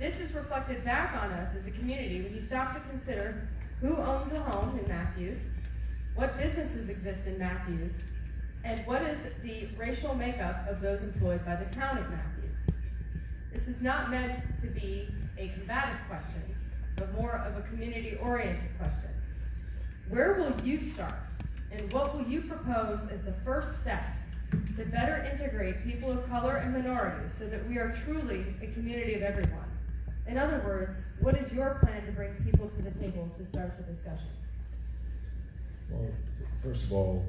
This is reflected back on us as a community when you stop to consider who owns a home in Matthews, what businesses exist in Matthews, and what is the racial makeup of those employed by the town of Matthews. This is not meant to be a combative question, but more of a community-oriented question. Where will you start, and what will you propose as the first steps to better integrate people of color and minorities so that we are truly a community of everyone? In other words, what is your plan to bring people to the table to start the discussion? Well, first of all,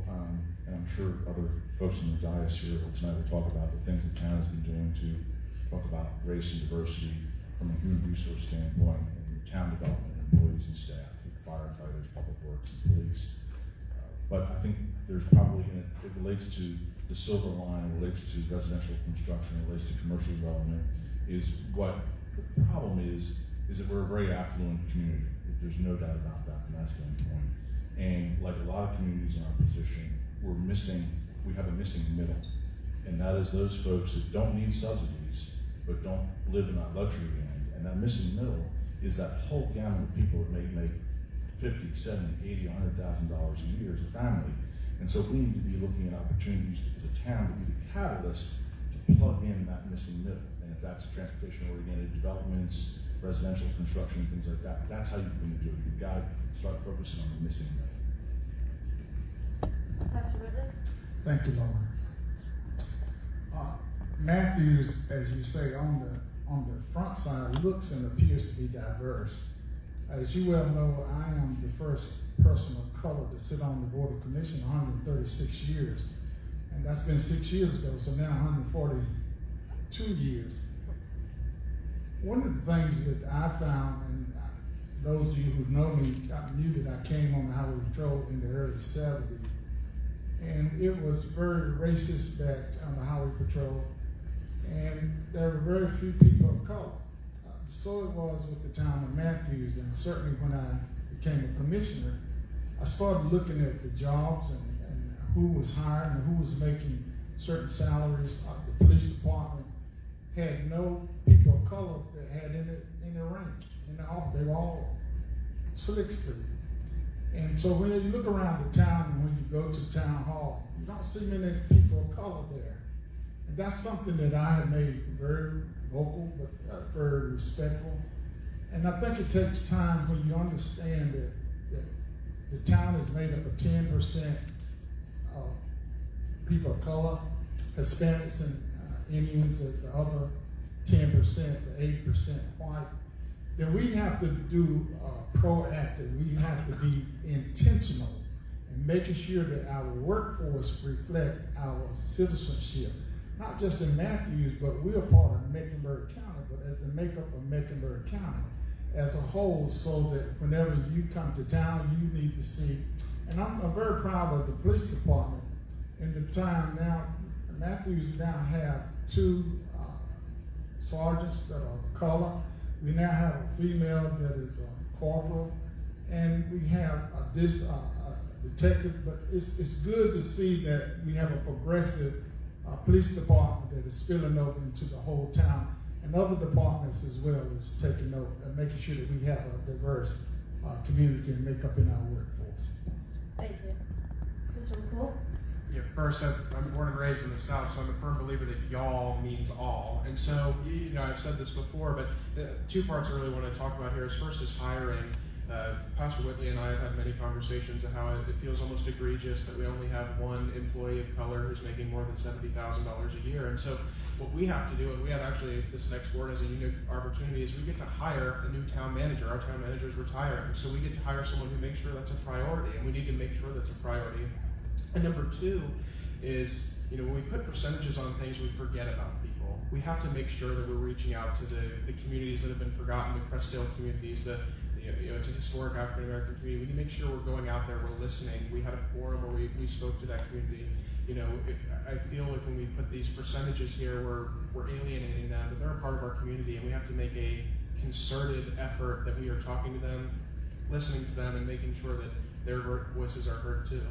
and I'm sure other folks in the dais here tonight will talk about the things the town has been doing to talk about race and diversity from a human resource standpoint in town development, employees and staff, firefighters, public works, and police. But I think there's probably, and it relates to the silver line, it relates to residential construction, it relates to commercial development, is what the problem is that we're a very affluent community. There's no doubt about that from that standpoint. And like a lot of communities in our position, we have a missing middle. And that is those folks that don't need subsidies, but don't live in that luxury end. And that missing middle is that whole gamut of people that may make $50, $70, $80, $100,000 a year as a family. And so we need to be looking at opportunities as a town to be the catalyst to plug in that missing middle. And if that's transportation-oriented developments, residential construction, things like that, that's how you're going to do it. You've got to start focusing on the missing middle. Pastor Whitley? Thank you, Lauren. Matthews, as you say, on the front side looks and appears to be diverse. As you well know, I am the first person of color to sit on the Board of Commission 136 years. And that's been 6 years ago, so now 142 years. One of the things that I found, and those of you who know me knew that I came on the highway patrol in the early 70s. And it was very racist back on the highway patrol. And there were very few people of color. So it was with the town of Matthews, and certainly when I became a commissioner, I started looking at the jobs and who was hired and who was making certain salaries. The police department had no people of color that had any rank in the office. They were all slicks to it. And so when you look around the town and when you go to town hall, you don't see many people of color there. And that's something that I have made very vocal, but very respectful. And I think it takes time when you understand that the town is made up of 10% of people of color, Hispanics and Indians, the other 10%, the 80% white. Then we have to do proactive. We have to be intentional in making sure that our workforce reflect our citizenship. Not just in Matthews, but we're part of Mecklenburg County, but as the makeup of Mecklenburg County as a whole, so that whenever you come to town, you need to see. And I'm very proud of the police department. In the time now, Matthews now have 2 sergeants that are of color. We now have a female that is a corporal, and we have a detective. But it's good to see that we have a progressive police department that is spilling over into the whole town, and other departments as well is taking note and making sure that we have a diverse community and makeup in our workforce. Thank you. Mr. McCool? Yeah, first, I'm born and raised in the South, so I'm a firm believer that y'all means all. And so, I've said this before, but 2 parts I really want to talk about here is first is hiring. Pastor Whitley and I have had many conversations of how it feels almost egregious that we only have one employee of color who's making more than $70,000 a year. And so what we have to do, and we have actually, this next board has a unique opportunity, is we get to hire a new town manager. Our town manager is retiring, so we get to hire someone who makes sure that's a priority, and we need to make sure that's a priority. And number two is, when we put percentages on things, we forget about people. We have to make sure that we're reaching out to the communities that have been forgotten, the Crestdale communities, it's a historic African American community. We need to make sure we're going out there, we're listening. We had a forum where we spoke to that community. I feel like when we put these percentages here, we're alienating them, but they're a part of our community, and we have to make a concerted effort that we are talking to them, listening to them, and making sure that their voices are heard too.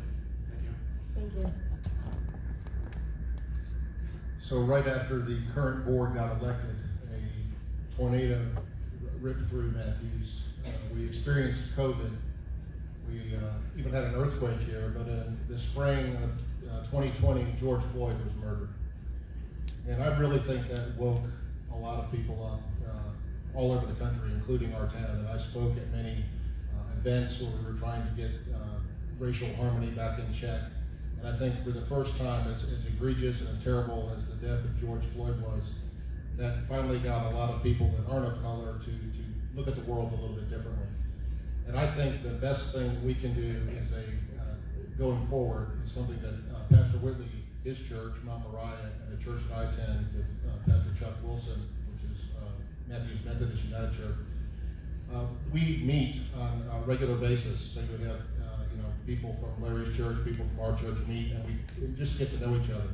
Thank you. Thank you. So right after the current board got elected, a tornado ripped through Matthews. We experienced COVID. We even had an earthquake here, but in the spring of 2020, George Floyd was murdered. And I really think that woke a lot of people up all over the country, including our town. And I spoke at many events where we were trying to get racial harmony back in check. And I think for the first time, as egregious and as terrible as the death of George Floyd was, that finally got a lot of people that aren't of color to look at the world a little bit differently. And I think the best thing we can do is going forward is something that Pastor Whitley, his church, Mount Moriah, and the church that I attend with Pastor Chuck Wilson, which is Matthews Methodist United Church, we meet on a regular basis. So we have people from Larry's church, people from our church meet, and we just get to know each other.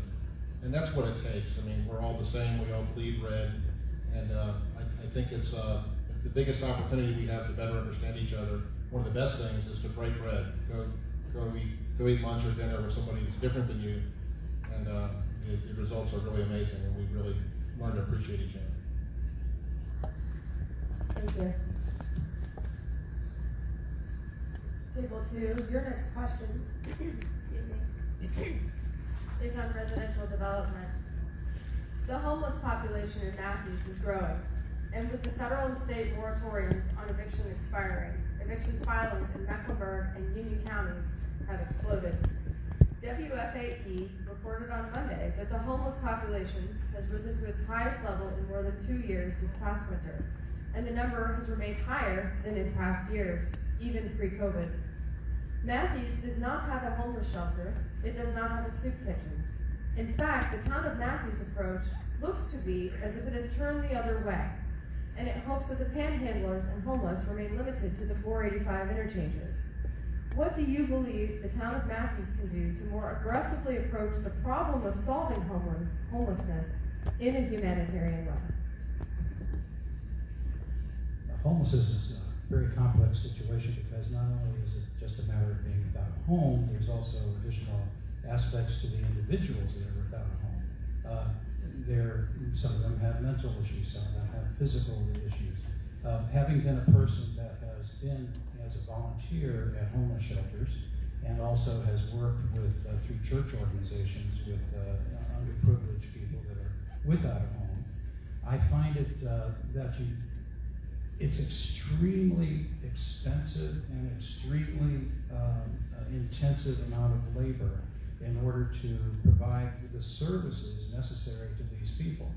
And that's what it takes. I mean, we're all the same. We all bleed red. And I think it's the biggest opportunity we have to better understand each other. One of the best things is to break bread. Go eat lunch or dinner with somebody who's different than you. And the results are really amazing, and we really learn to appreciate each other. Thank you. Table 2, your next question is on residential development. The homeless population in Matthews is growing, and with the federal and state moratoriums on eviction expiring, eviction filings in Mecklenburg and Union counties have exploded. WFAE reported on Monday that the homeless population has risen to its highest level in more than 2 years this past winter, and the number has remained higher than in past years, even pre-COVID. Matthews does not have a homeless shelter. It does not have a soup kitchen. In fact, the town of Matthews' approach looks to be as if it has turned the other way, and it hopes that the panhandlers and homeless remain limited to the 485 interchanges. What do you believe the town of Matthews can do to more aggressively approach the problem of solving homelessness in a humanitarian way? Homelessness is a very complex situation because not only is it just a matter of being without a home, there's also additional aspects to the individuals that are without a home. Some of them have mental issues, some of them have physical issues. Having been a person that has been as a volunteer at homeless shelters and also has worked with through church organizations with underprivileged people that are without a home, I find it it's extremely expensive and extremely intensive amount of labor in order to provide the services necessary to these people.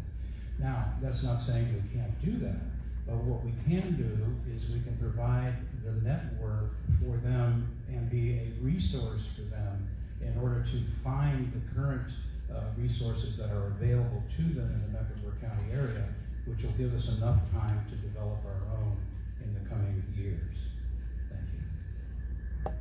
Now, that's not saying we can't do that, but what we can do is we can provide the network for them and be a resource for them in order to find the current resources that are available to them in the Mecklenburg County area, which will give us enough time to develop our own in the coming years. Thank you.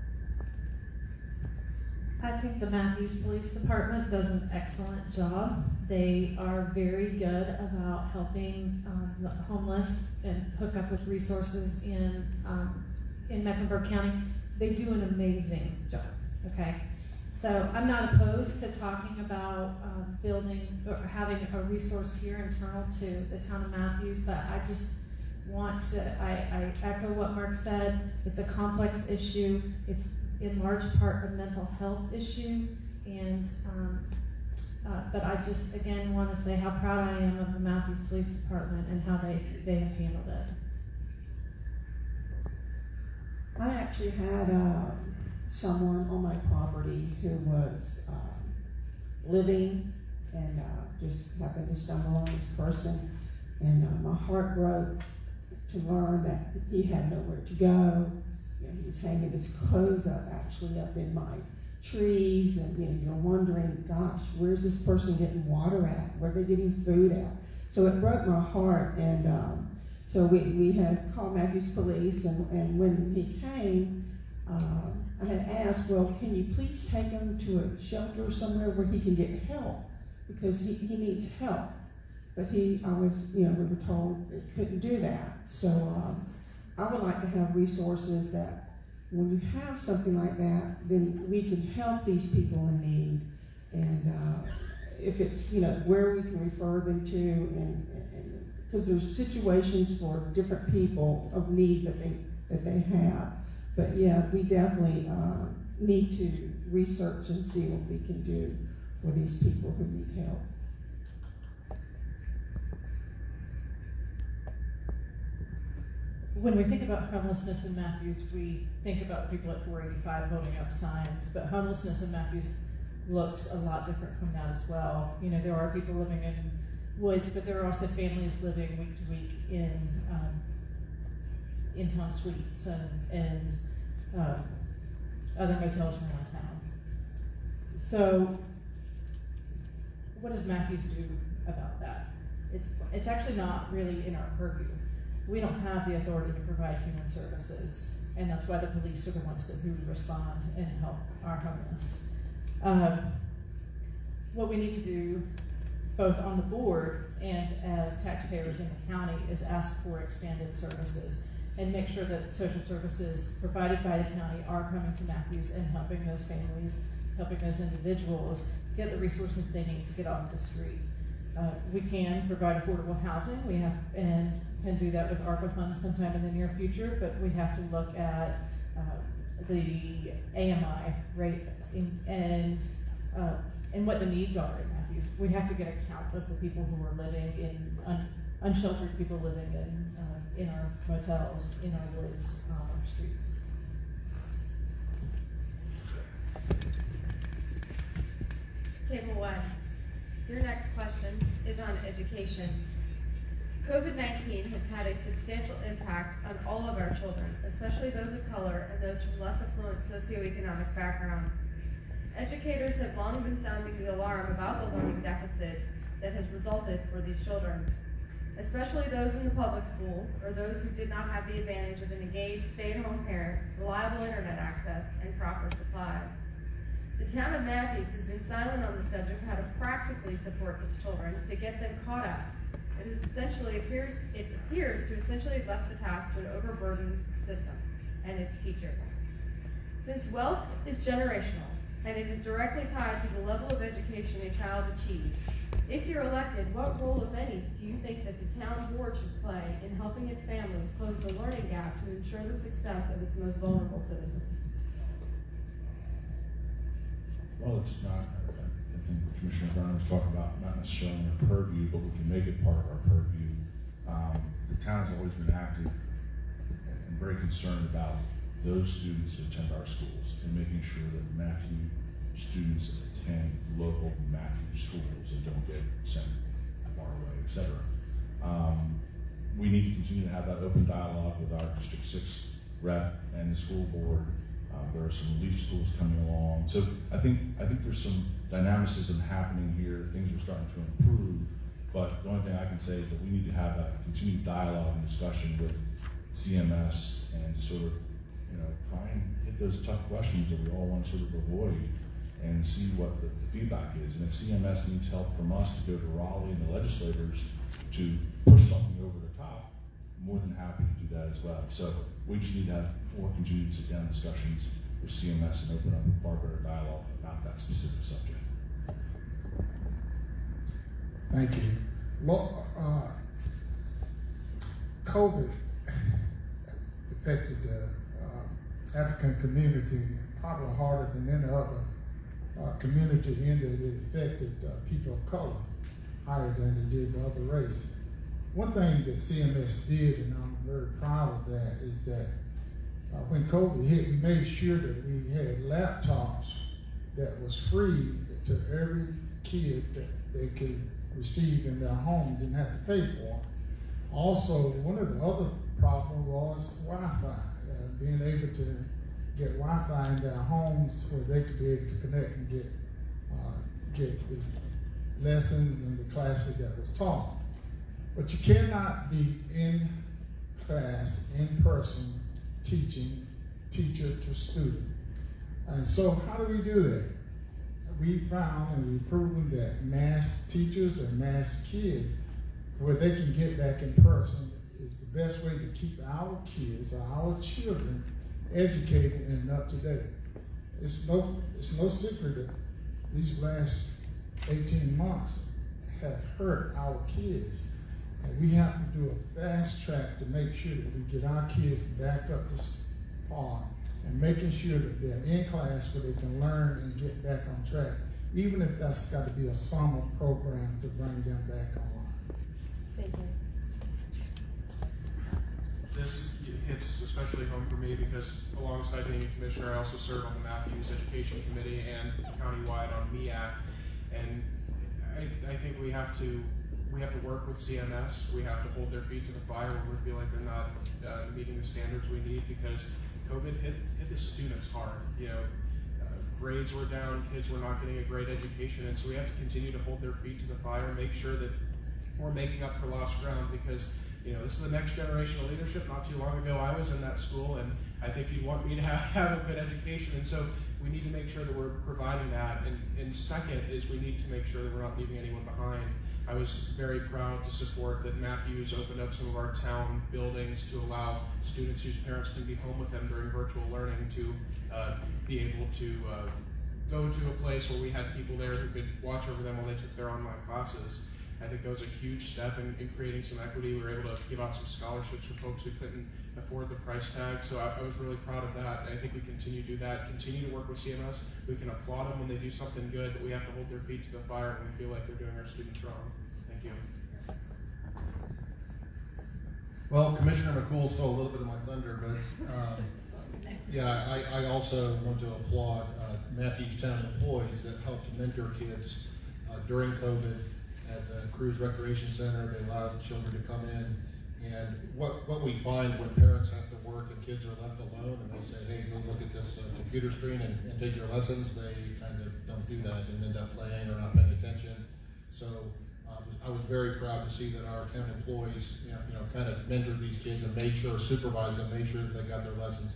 I think the Matthews Police Department does an excellent job. They are very good about helping the homeless and hook up with resources in Mecklenburg County. They do an amazing job, okay? So I'm not opposed to talking about building or having a resource here internal to the town of Matthews, but I just want to, I echo what Mark said. It's a complex issue. It's in large part a mental health issue, and but I just again want to say how proud I am of the Matthews Police Department and how they have handled it. I actually had someone on my property who was living and just happened to stumble on this person, and my heart broke to learn that he had nowhere to go. You know, he was hanging his clothes up in my trees, and you're wondering, gosh, where's this person getting water at? Where are they getting food at? So it broke my heart, and so we had called Matthews Police, and when he came, I had asked, well, can you please take him to a shelter somewhere where he can get help, because he needs help. But we were told it couldn't do that. So I would like to have resources that when you have something like that, then we can help these people in need. And if it's, where we can refer them to, and because there's situations for different people of needs that they have. But yeah, we definitely need to research and see what we can do for these people who need help. When we think about homelessness in Matthews, we think about people at 485 holding up signs, but homelessness in Matthews looks a lot different from that as well. There are people living in woods, but there are also families living week to week in town suites and other motels around town. So what does Matthews do about that? It's actually not really in our purview. We don't have the authority to provide human services, and that's why the police are the ones who respond and help our homeless. What we need to do, both on the board and as taxpayers in the county, is ask for expanded services and make sure that social services provided by the county are coming to Matthews and helping those families, helping those individuals get the resources they need to get off the street. We can provide affordable housing. We have and can do that with ARPA funds sometime in the near future, but we have to look at the AMI rate and what the needs are in Matthews. We have to get a count of the people who are living in unsheltered people living in our motels, in our woods, on our streets. Table 1. Your next question is on education. COVID-19 has had a substantial impact on all of our children, especially those of color and those from less affluent socioeconomic backgrounds. Educators have long been sounding the alarm about the learning deficit that has resulted for these children, especially those in the public schools or those who did not have the advantage of an engaged stay-at-home parent, reliable internet access, and proper supplies. The town of Matthews has been silent on the subject of how to practically support its children to get them caught up. It appears to essentially have left the task to an overburdened system and its teachers. Since wealth is generational and it is directly tied to the level of education a child achieves, if you're elected, what role, if any, do you think that the town board should play in helping its families close the learning gap to ensure the success of its most vulnerable citizens? Well, it's not, I think Commissioner Burnham was talking about not necessarily in our purview, but we can make it part of our purview. The town has always been active and very concerned about those students who attend our schools and making sure that Matthew students attend local Matthew schools and don't get sent far away, etc. We need to continue to have that open dialogue with our District 6 rep and the school board. There are some relief schools coming along. So I think there's some dynamicism happening here. Things are starting to improve. But the only thing I can say is that we need to have that continued dialogue and discussion with CMS and to sort of, try and hit those tough questions that we all want to sort of avoid and see what the feedback is. And if CMS needs help from us to go to Raleigh and the legislators to push something over the top, I'm more than happy to do that as well. So we just need to have more continued sit-down discussions with CMS and open up a far better dialogue about that specific subject. Thank you. COVID affected the African community probably harder than any other community in that it affected people of color higher than it did the other race. One thing that CMS did, and I'm very proud of that, is that when COVID hit, we made sure that we had laptops that was free to every kid that they could receive in their home, didn't have to pay for. Also, one of the other problems was Wi-Fi, being able to get Wi-Fi in their homes where they could be able to connect and get the lessons and the classes that was taught. But you cannot be in class, in person, teaching, teacher to student. And so how do we do that? We found and we've proven that mass teachers and mass kids, where they can get back in person, is the best way to keep our kids or our children educated and up to date. It's no secret that these last 18 months have hurt our kids. And we have to do a fast track to make sure that we get our kids back up to par and making sure that they're in class where they can learn and get back on track, even if that's got to be a summer program to bring them back online. Thank you. This hits especially home for me because alongside being a commissioner, I also serve on the Matthews Education Committee and countywide on MEAC. And I think we have to work with CMS. We have to hold their feet to the fire when we feel like they're not meeting the standards we need, because COVID hit the students hard. Grades were down, kids were not getting a great education, and so we have to continue to hold their feet to the fire, make sure that we're making up for lost ground, because this is the next generation of leadership. Not too long ago, I was in that school, and I think you'd want me to have a good education, and so we need to make sure that we're providing that. And second is we need to make sure that we're not leaving anyone behind. I was very proud to support that Matthews opened up some of our town buildings to allow students whose parents can be home with them during virtual learning to be able to go to a place where we had people there who could watch over them while they took their online classes. I think that was a huge step in creating some equity. We were able to give out some scholarships for folks who couldn't afford the price tag. So I was really proud of that. And I think we continue to do that, continue to work with CMS. We can applaud them when they do something good, but we have to hold their feet to the fire when we feel like they're doing our students wrong. Thank you. Well, Commissioner McCool stole a little bit of my thunder, but I also want to applaud Matthews Town employees that helped mentor kids during COVID at the Cruz Recreation Center. They allowed children to come in, and what we find when parents have to work and kids are left alone and they say, hey, go look at this computer screen and take your lessons, they kind of don't do that and end up playing or not paying attention. So I was very proud to see that our town employees kind of mentored these kids and supervised them, made sure that they got their lessons.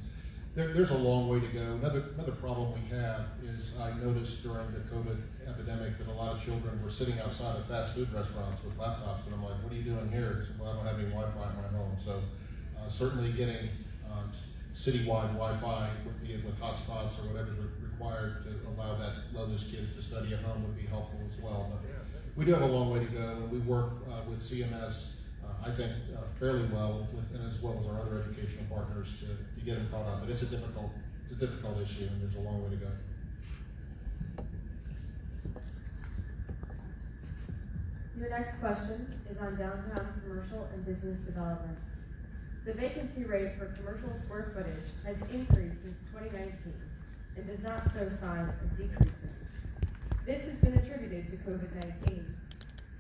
There's a long way to go. Another problem we have is I noticed during the COVID epidemic that a lot of children were sitting outside of fast food restaurants with laptops, and I'm like, what are you doing here? They said, well, I don't have any Wi-Fi in my home. So certainly getting citywide Wi-Fi, be it with hotspots or whatever is required to allow those kids to study at home would be helpful as well. But we do have a long way to go, and we work with CMS, I think, fairly well, and as well as our other educational partners to get them caught up. But it's a difficult issue, and there's a long way to go. Your next question is on downtown commercial and business development. The vacancy rate for commercial square footage has increased since 2019 and does not show signs of decreasing. This has been attributed to COVID-19.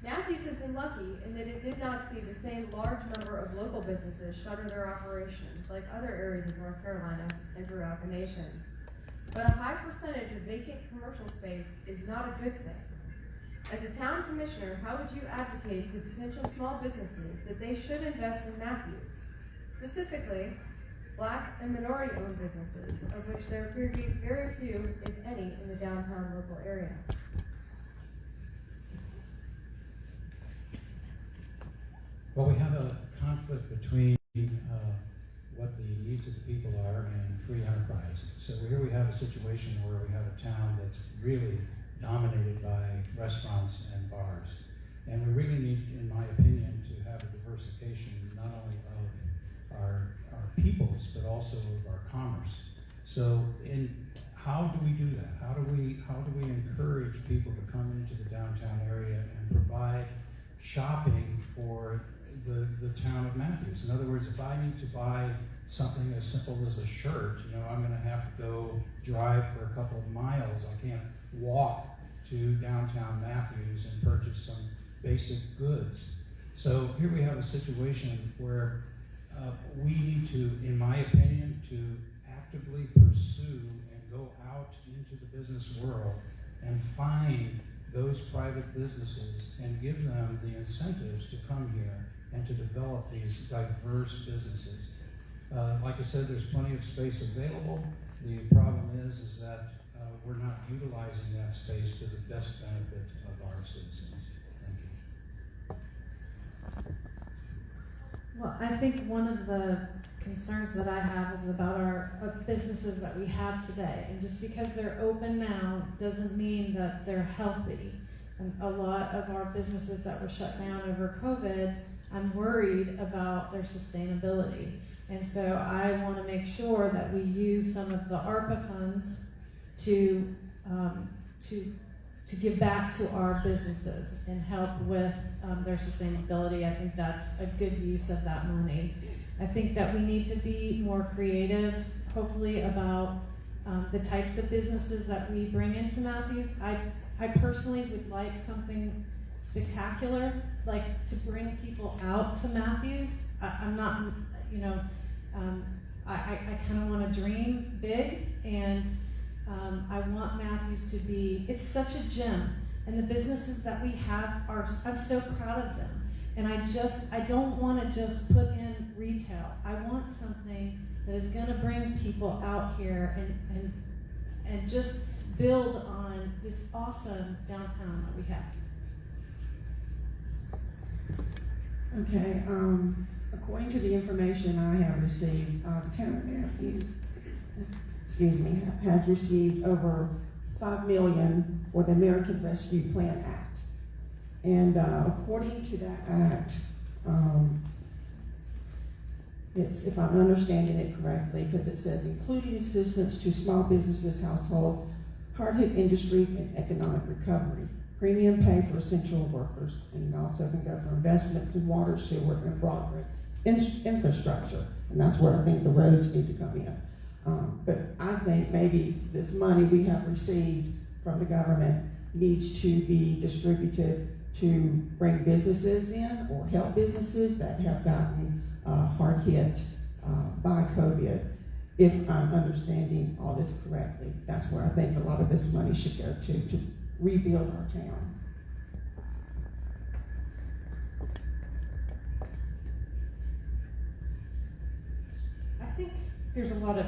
Matthews has been lucky in that it did not see the same large number of local businesses shutter their operations like other areas of North Carolina and throughout the nation. But a high percentage of vacant commercial space is not a good thing. As a town commissioner, how would you advocate to potential small businesses that they should invest in Matthews? Specifically, Black and minority-owned businesses, of which there appear to be very few, if any, in the downtown local area. Well, we have a conflict between what the needs of the people are and free enterprise. So here we have a situation where we have a town that's really dominated by restaurants and bars. And we really need, in my opinion, to have a diversification not only of our peoples, but also of our commerce. So how do we do that? How do we encourage people to come into the downtown area and provide shopping for the the town of Matthews. In other words, if I need to buy something as simple as a shirt, I'm going to have to go drive for a couple of miles. I can't walk to downtown Matthews and purchase some basic goods. So here we have a situation where we need to, in my opinion, to actively pursue and go out into the business world and find those private businesses and give them the incentives to come here and to develop these diverse businesses. Like I said, there's plenty of space available. The problem is that we're not utilizing that space to the best benefit of our citizens. Thank you. Well, I think one of the concerns that I have is about our businesses that we have today. And just because they're open now doesn't mean that they're healthy. And a lot of our businesses that were shut down over COVID, I'm worried about their sustainability. And so I want to make sure that we use some of the ARPA funds to give back to our businesses and help with their sustainability. I think that's a good use of that money. I think that we need to be more creative, hopefully, about the types of businesses that we bring into Matthews. I personally would like something spectacular, like to bring people out to Matthews. I'm not, I kind of want to dream big, and I want Matthews to be, it's such a gem, and the businesses that we have I'm so proud of them. And I don't want to just put in retail. I want something that is going to bring people out here and just build on this awesome downtown that we have. Okay, according to the information I have received, the town of Matthews, has received over $5 million for the American Rescue Plan Act. And according to that act, it's, if I'm understanding it correctly, because it says including assistance to small businesses, households, hard-hit industries, and economic recovery, premium pay for essential workers, and it also can go for investments in water, sewer, and broadband infrastructure. And that's where I think the roads need to come in. But I think maybe this money we have received from the government needs to be distributed to bring businesses in or help businesses that have gotten hard hit by COVID. If I'm understanding all this correctly, that's where I think a lot of this money should go to rebuild our town. I think there's a lot of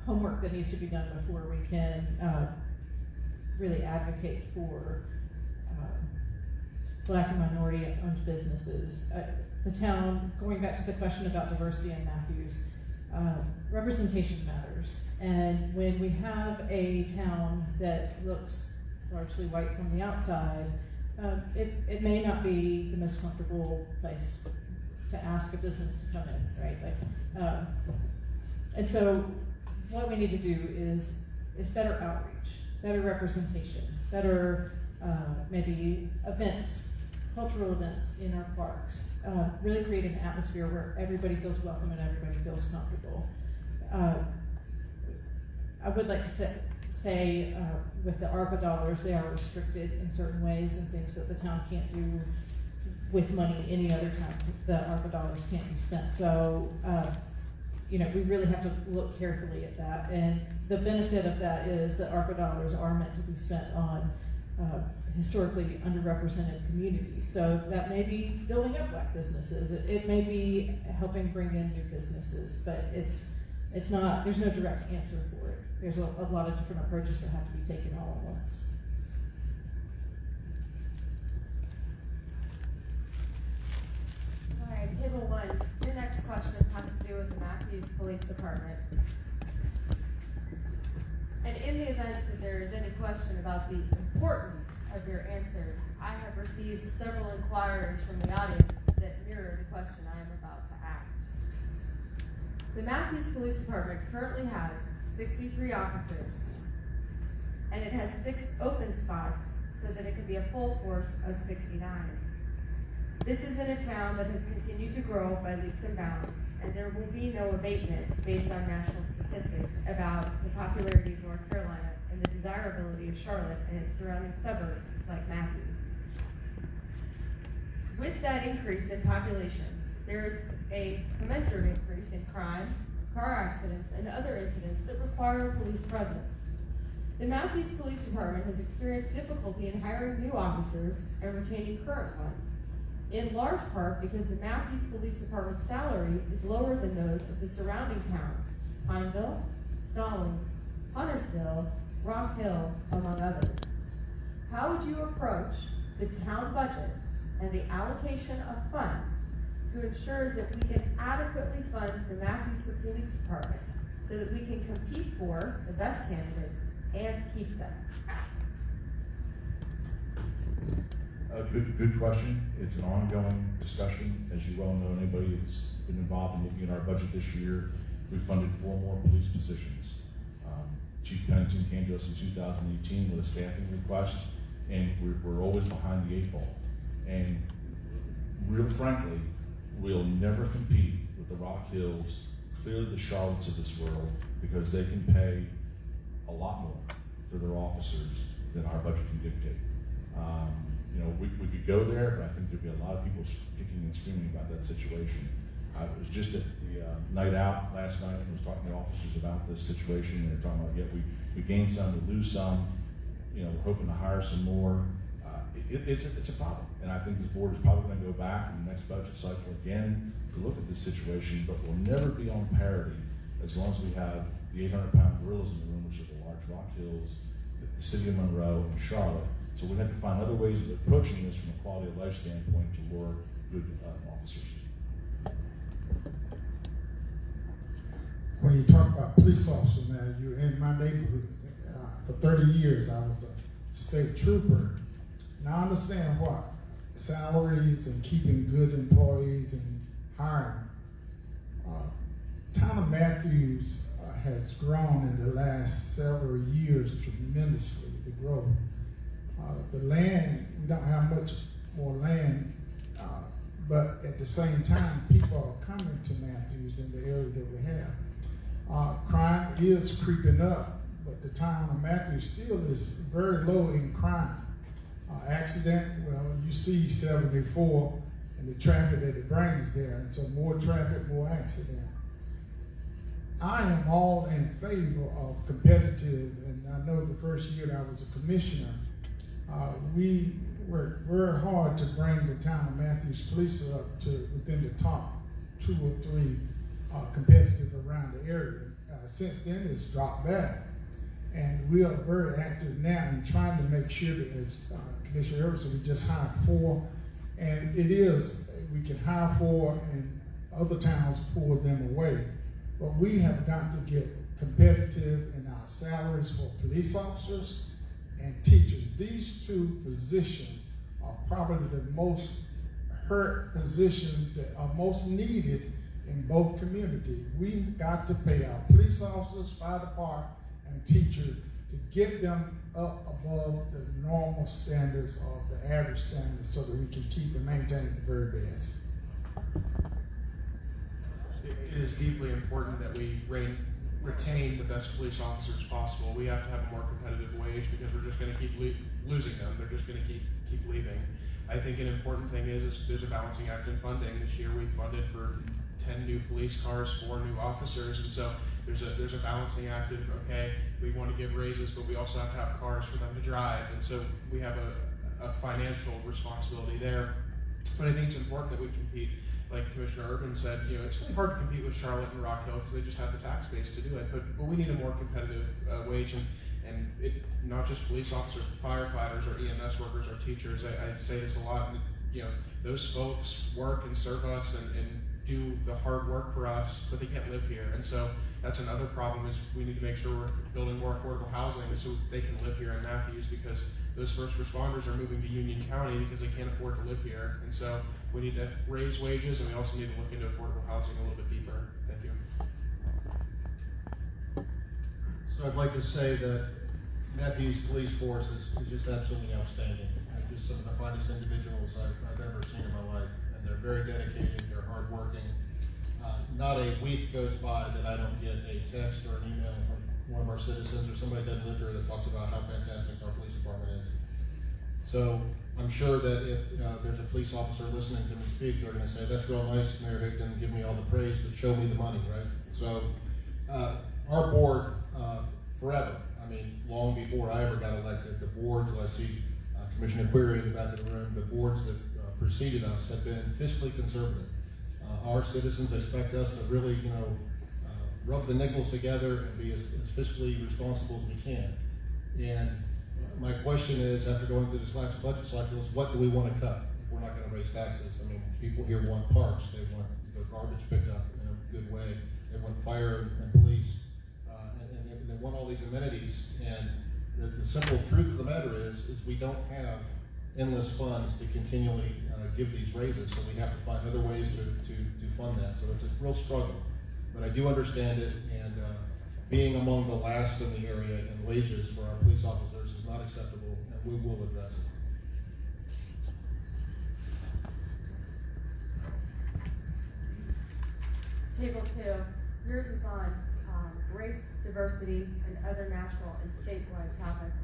homework that needs to be done before we can really advocate for Black and minority-owned businesses. The town, going back to the question about diversity in Matthews, representation matters. And when we have a town that looks largely white from the outside, it may not be the most comfortable place to ask a business to come in, right? And so what we need to do is better outreach, better representation, better maybe events, cultural events in our parks, really create an atmosphere where everybody feels welcome and everybody feels comfortable. I would like to say with the ARPA dollars, they are restricted in certain ways and things that the town can't do with money any other time. The ARPA dollars can't be spent. So, we really have to look carefully at that. And the benefit of that is that ARPA dollars are meant to be spent on historically underrepresented communities. So that may be building up Black businesses. It may be helping bring in new businesses, but it's not, there's no direct answer for it. There's a lot of different approaches that have to be taken all at once. All right, table 1. Your next question has to do with the Matthews Police Department. And in the event that there is any question about the importance of your answers, I have received several inquiries from the audience that mirror the question I am about to ask. The Matthews Police Department currently has 63 officers, and it has 6 open spots so that it could be a full force of 69. This is in a town that has continued to grow by leaps and bounds, and there will be no abatement based on national statistics about the popularity of North Carolina and the desirability of Charlotte and its surrounding suburbs like Matthews. With that increase in population, there is a commensurate increase in crime, car accidents, and other incidents that require a police presence. The Matthews Police Department has experienced difficulty in hiring new officers and retaining current ones, in large part because the Matthews Police Department's salary is lower than those of the surrounding towns, Pineville, Stallings, Huntersville, Rock Hill, among others. How would you approach the town budget and the allocation of funds to ensure that we can adequately fund the Matthews Police Department so that we can compete for the best candidates and keep them? Good question. It's an ongoing discussion. As you well know, anybody that's been involved in looking at our budget this year, we funded 4 more police positions. Chief Pennington came to us in 2018 with a staffing request, and we're always behind the 8 ball. And real frankly, we'll never compete with the Rock Hills, clearly the Charlottes of this world, because they can pay a lot more for their officers than our budget can dictate. We could go there, but I think there'd be a lot of people kicking and screaming about that situation. I was just at the night out last night and was talking to officers about this situation, and they're talking about, we gain some, we lose some, we're hoping to hire some more. It's a problem, and I think this board is probably going to go back in the next budget cycle again to look at this situation, but we'll never be on parity as long as we have the 800-pound gorillas in the room, which are the large Rock Hills, the city of Monroe, and Charlotte. So we have to find other ways of approaching this from a quality of life standpoint to lure good officers. When you talk about police officers now, you're in my neighborhood. For 30 years, I was a state trooper. Now I understand what salaries and keeping good employees and hiring. Town of Matthews has grown in the last several years tremendously, the growth. The land, we don't have much more land, but at the same time, people are coming to Matthews in the area that we have. Crime is creeping up, but the town of Matthews still is very low in crime. Accident, well, you see 74 and the traffic that it brings there, and so more traffic, more accident. I am all in favor of competitive, and I know the first year that I was a commissioner, we worked very hard to bring the town of Matthews police up to within the top 2 or 3 competitive around the area. Since then, it's dropped back. And we are very active now in trying to make sure that, as Commissioner Everett said, we just hired 4. And it is, we can hire 4 and other towns pull them away. But we have got to get competitive in our salaries for police officers and teachers. These 2 positions are probably the most hurt positions that are most needed in both communities. We've got to pay our police officers, fire department, and teachers to get them up above the normal standards of the average standards so that we can keep and maintain the very best. It is deeply important that we retain the best police officers possible. We have to have a more competitive wage because we're just going to keep losing them. They're just going to keep leaving. I think an important thing is there's a balancing act in funding. This year we funded for 10 new police cars, 4 new officers, and so there's a balancing act of, okay, we want to give raises, but we also have to have cars for them to drive, and so we have a financial responsibility there. But I think it's important that we compete. Like Commissioner Urban said, it's really hard to compete with Charlotte and Rock Hill because they just have the tax base to do it. But we need a more competitive wage, and it, not just police officers, but firefighters or EMS workers or teachers. I say this a lot. Those folks work and serve us and do the hard work for us, but they can't live here. And so that's another problem, is we need to make sure we're building more affordable housing so they can live here in Matthews, because those first responders are moving to Union County because they can't afford to live here. And so we need to raise wages, and we also need to look into affordable housing a little bit deeper. Thank you. So I'd like to say that Matthew's police force is just absolutely outstanding. Just some of the finest individuals I've ever seen in my life, and they're very dedicated, they're hardworking. Not a week goes by that I don't get a text or an email from one of our citizens or somebody that doesn't live here that talks about how fantastic our police department is. So I'm sure that if there's a police officer listening to me speak, they're going to say, that's real nice, Mayor Higdon, give me all the praise, but show me the money, right? So our board, forever, I mean, long before I ever got elected, the boards, I see Commissioner Query in the back of the room, the boards that preceded us have been fiscally conservative. Our citizens expect us to really, rub the nickels together and be as fiscally responsible as we can. And my question is, after going through this last budget cycle, is what do we want to cut if we're not going to raise taxes? I mean, people here want parks, they want their garbage picked up in a good way, they want fire and police, and they want all these amenities. And the simple truth of the matter is we don't have endless funds to continually give these raises, so we have to find other ways to fund that. So it's a real struggle, but I do understand it, and being among the last in the area in wages for our police officers is not acceptable, and we will address it. Table 2, yours is on race, diversity, and other national and statewide topics.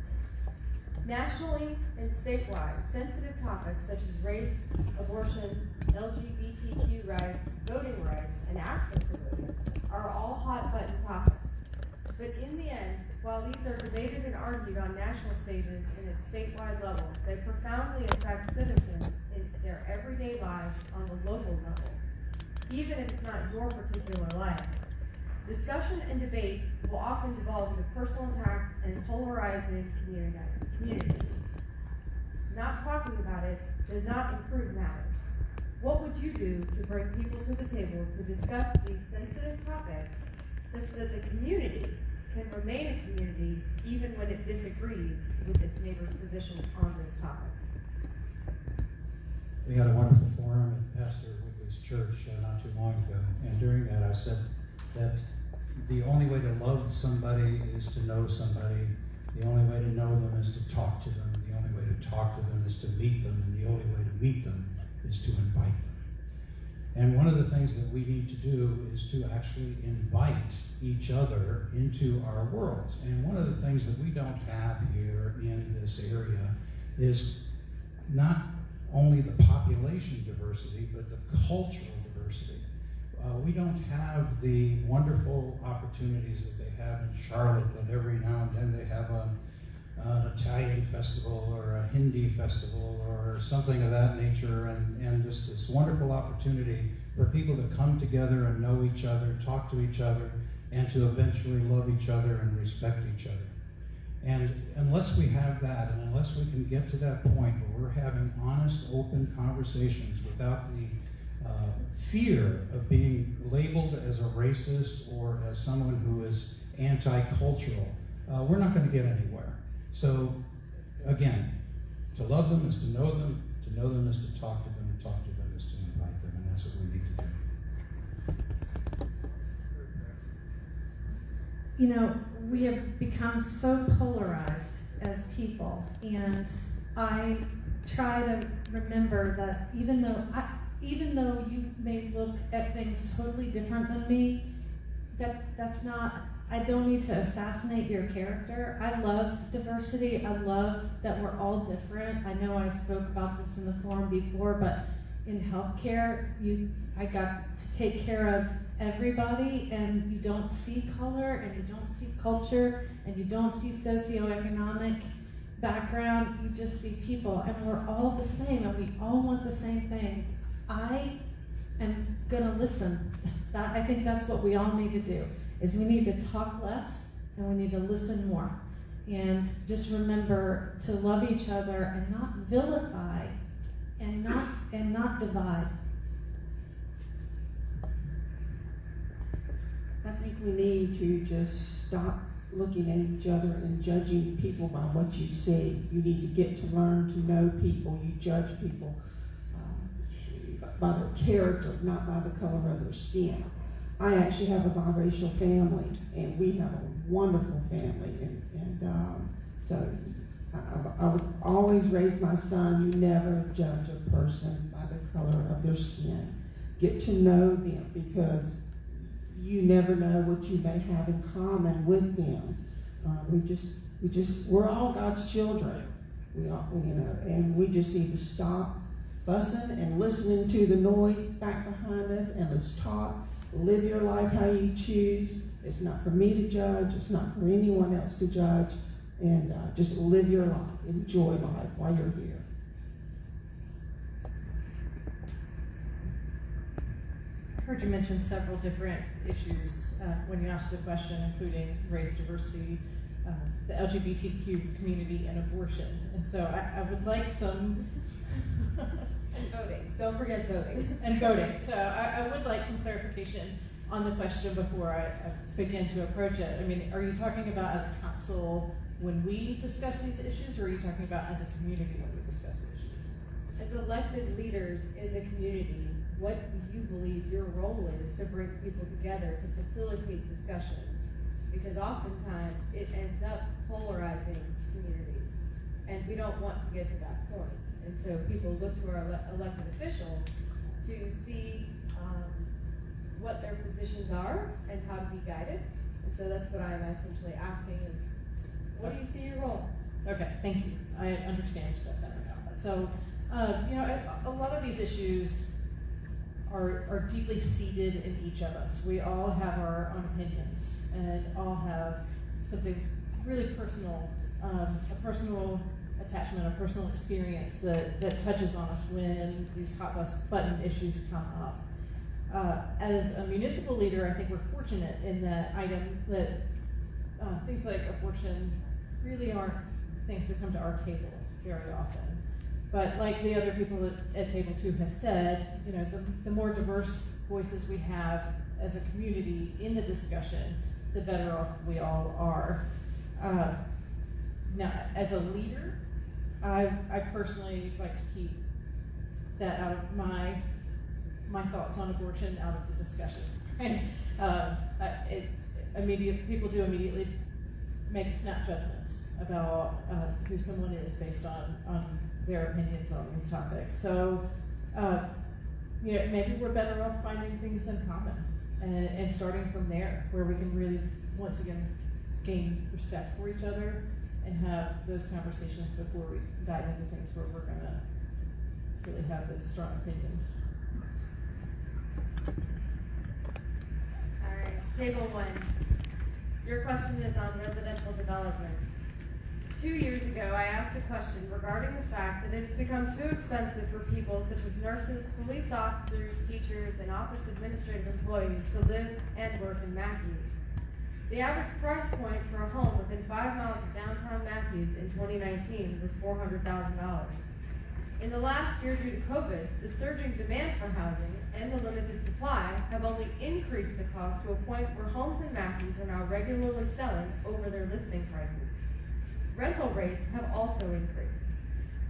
Nationally and statewide, sensitive topics such as race, abortion, LGBTQ rights, voting rights, and access to voting are all hot-button topics. But in the end, while these are debated and argued on national stages and at statewide levels, they profoundly affect citizens in their everyday lives on the local level, even if it's not your particular life. Discussion and debate will often devolve into personal attacks and polarizing communities. Not talking about it does not improve matters. What would you do to bring people to the table to discuss these sensitive topics such that the community can remain a community even when it disagrees with its neighbor's position on those topics? We had a wonderful forum at Pastor Whitley's church not too long ago, and during that I said that the only way to love somebody is to know somebody. The only way to know them is to talk to them. The only way to talk to them is to meet them. And the only way to meet them is to invite them. And one of the things that we need to do is to actually invite each other into our worlds. And one of the things that we don't have here in this area is not only the population diversity, but the cultural diversity. We don't have the wonderful opportunities that they have in Charlotte, that every now and then they have an Italian festival or a Hindi festival or something of that nature, and just this wonderful opportunity for people to come together and know each other, talk to each other, and to eventually love each other and respect each other. And unless we have that, and unless we can get to that point where we're having honest, open conversations without the fear of being labeled as a racist or as someone who is anti-cultural, we're not going to get anywhere. So, again, to love them is to know them is to talk to them is to invite them, and that's what we need to do. You know, we have become so polarized as people, and I try to remember that even though you may look at things totally different than me, that's not, I don't need to assassinate your character. I love diversity. I love that we're all different. I know I spoke about this in the forum before, but in healthcare, I got to take care of everybody, and you don't see color, and you don't see culture, and you don't see socioeconomic background. You just see people, and we're all the same, and we all want the same things. I am gonna listen. I think that's what we all need to do, is we need to talk less and we need to listen more. And just remember to love each other and not vilify and not divide. I think we need to just stop looking at each other and judging people by what you see. You need to get to learn to know people. You judge people by their character, not by the color of their skin. I actually have a biracial family, and we have a wonderful family, and So I would always raise my son, you never judge a person by the color of their skin. Get to know them, because you never know what you may have in common with them. We're all God's children. We all, and we just need to stop fussing and listening to the noise back behind us, and let's talk. Live your life how you choose. It's not for me to judge. It's not for anyone else to judge. And just live your life. Enjoy life while you're here. I heard you mention several different issues when you asked the question, including race, diversity, the LGBTQ community, and abortion. And so I would like some... And voting. Don't forget voting. And voting. So I would like some clarification on the question before I begin to approach it. I mean, are you talking about as a council when we discuss these issues, or are you talking about as a community when we discuss the issues? As elected leaders in the community, what do you believe your role is to bring people together to facilitate discussion? Because oftentimes it ends up polarizing communities, and we don't want to get to that point. And so people look to our elected officials to see what their positions are and how to be guided. And so that's what I'm essentially asking is, what do you see your role? Okay, thank you. I understand that better now. So, a lot of these issues are deeply seated in each of us. We all have our own opinions and all have something really personal, a personal attachment, a personal experience that touches on us when these hot button issues come up. As a municipal leader, I think we're fortunate in that things like abortion really aren't things that come to our table very often. But like the other people at table 2 have said, the more diverse voices we have as a community in the discussion, the better off we all are. Now, as a leader, I personally like to keep that out of my thoughts on abortion out of the discussion. And people do immediately make snap judgments about who someone is based on their opinions on these topics. So, maybe we're better off finding things in common and starting from there, where we can really, once again, gain respect for each other and have those conversations before we dive into things where we're going to really have those strong opinions. All right, table 1. Your question is on residential development. 2 years ago, I asked a question regarding the fact that it has become too expensive for people such as nurses, police officers, teachers, and office administrative employees to live and work in Matthews. The average price point for a home within 5 miles of downtown Matthews in 2019 was $400,000. In the last year, due to COVID, the surging demand for housing and the limited supply have only increased the cost to a point where homes in Matthews are now regularly selling over their listing prices. Rental rates have also increased.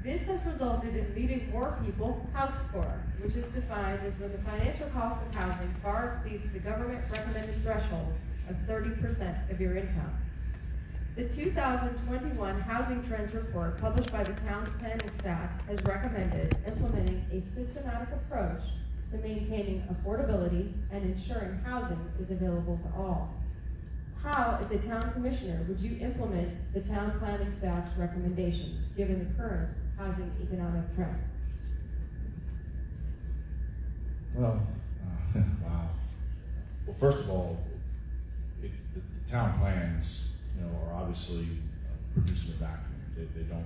This has resulted in leaving more people house poor, which is defined as when the financial cost of housing far exceeds the government recommended threshold of 30% of your income. The 2021 Housing Trends Report, published by the town's planning staff, has recommended implementing a systematic approach to maintaining affordability and ensuring housing is available to all. How, as a town commissioner, would you implement the town planning staff's recommendation, given the current housing economic trend? Well, wow. Well, first of all, the town plans, are obviously producing a vacuum. They don't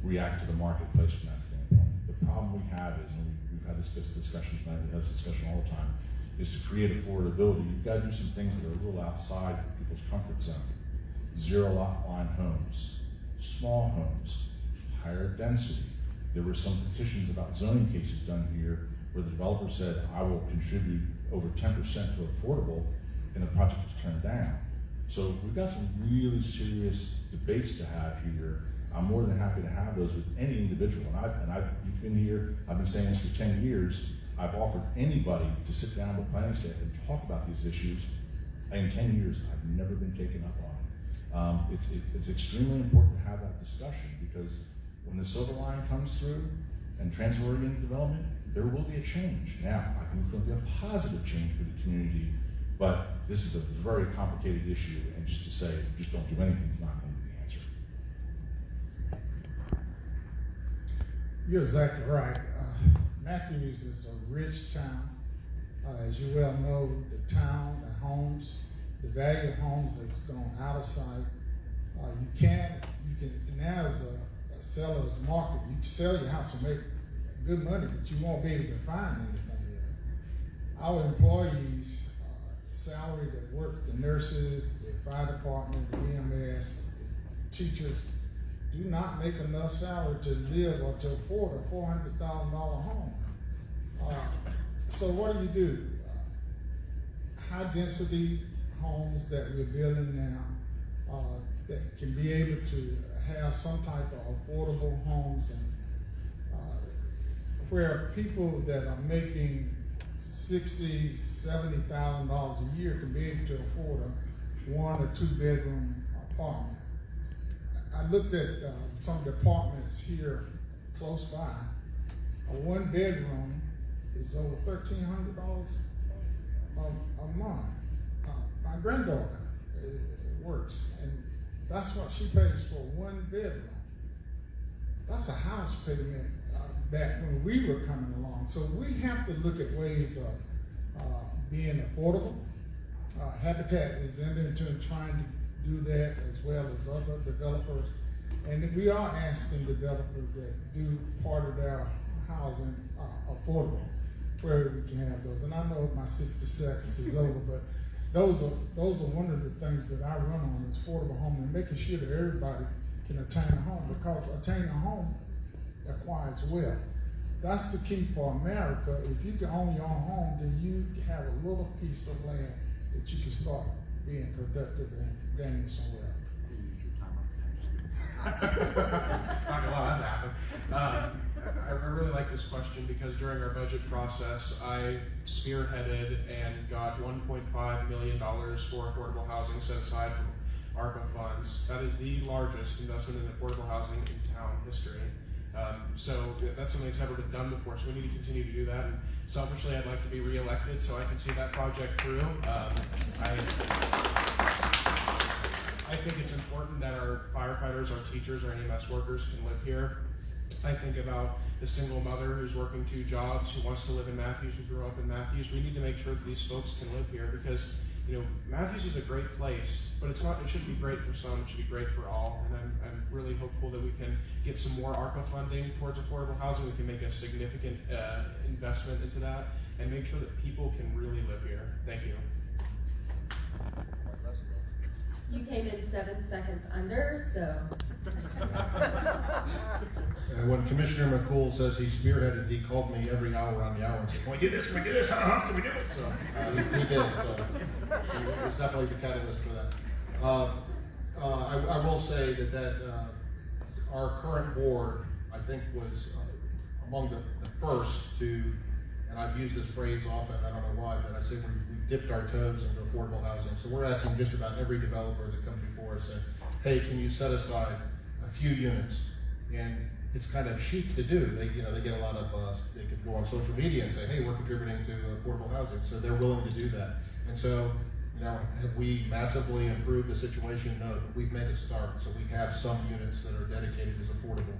react to the marketplace from that standpoint. The problem we have is, and we've had this discussion tonight, we have this discussion all the time, is to create affordability. You've got to do some things that are a little outside people's comfort zone. 0 lot line homes, small homes, higher density. There were some petitions about zoning cases done here where the developer said, I will contribute over 10% to affordable, and the project was turned down. So we've got some really serious debates to have here. I'm more than happy to have those with any individual. And you've been here, I've been saying this for 10 years. I've offered anybody to sit down with planning staff and talk about these issues. In 10 years, I've never been taken up on It's extremely important to have that discussion, because when the silver line comes through and transfer-oriented development, there will be a change. Now, I think it's going to be a positive change for the community, but this is a very complicated issue, and just to say, just don't do anything is not going to be the answer. You're exactly right. Matthews is a rich town. As you well know, the town, the homes, the value of homes has gone out of sight. Now as a seller's market, you can sell your house and make good money, but you won't be able to find anything yet. Our employees, salary that work, the nurses, the fire department, the EMS, the teachers, do not make enough salary to live or to afford a $400,000 home. So what do? High density homes that we're building now that can be able to have some type of affordable homes, and where people that are making $60,000, $70,000 a year can be able to afford a 1 or 2 bedroom apartment. I looked at some of the apartments here close by. A 1 bedroom is over $1,300 a month. My granddaughter works, and that's what she pays for a 1 bedroom. That's a house payment back when we were coming along. So we have to look at ways of being affordable. Habitat is into trying to do that, as well as other developers. And we are asking developers that do part of their housing affordable, where we can have those. And I know my 60 seconds is over, but those are one of the things that I run on, is affordable home, and making sure that everybody can attain a home, because attaining a home acquires wealth. That's the key for America. If you can own your own home, then you have a little piece of land that you can start being productive and gaining some wealth. Not gonna allow that to happen. I really like this question, because during our budget process, I spearheaded and got $1.5 million for affordable housing set aside from ARPA funds. That is the largest investment in affordable housing in town history. So that's something that's never been done before, so we need to continue to do that. And selfishly, I'd like to be re-elected so I can see that project through. I think it's important that our firefighters, our teachers, our EMS workers can live here. I think about the single mother who's working 2 jobs, who wants to live in Matthews, who grew up in Matthews. We need to make sure that these folks can live here, because Matthews is a great place, but it's not. It should be great for some. It should be great for all. And I'm really hopeful that we can get some more ARPA funding towards affordable housing. We can make a significant investment into that and make sure that people can really live here. Thank you. You came in 7 seconds under, so. When Commissioner McCool says he spearheaded, he called me every hour on the hour and said, "Can we do this? Can we do this? Can we do it?" So he did. So he was definitely the catalyst for that. I will say that our current board, I think, was among the first to, and I've used this phrase often, I don't know why, but I say we've dipped our toes into affordable housing. So we're asking just about every developer that comes before us, say, hey, can you set aside a few units? And it's kind of chic to do. They get a lot of, they could go on social media and say, hey, we're contributing to affordable housing. So they're willing to do that. And so, have we massively improved the situation? No, but we've made a start. So we have some units that are dedicated as affordable.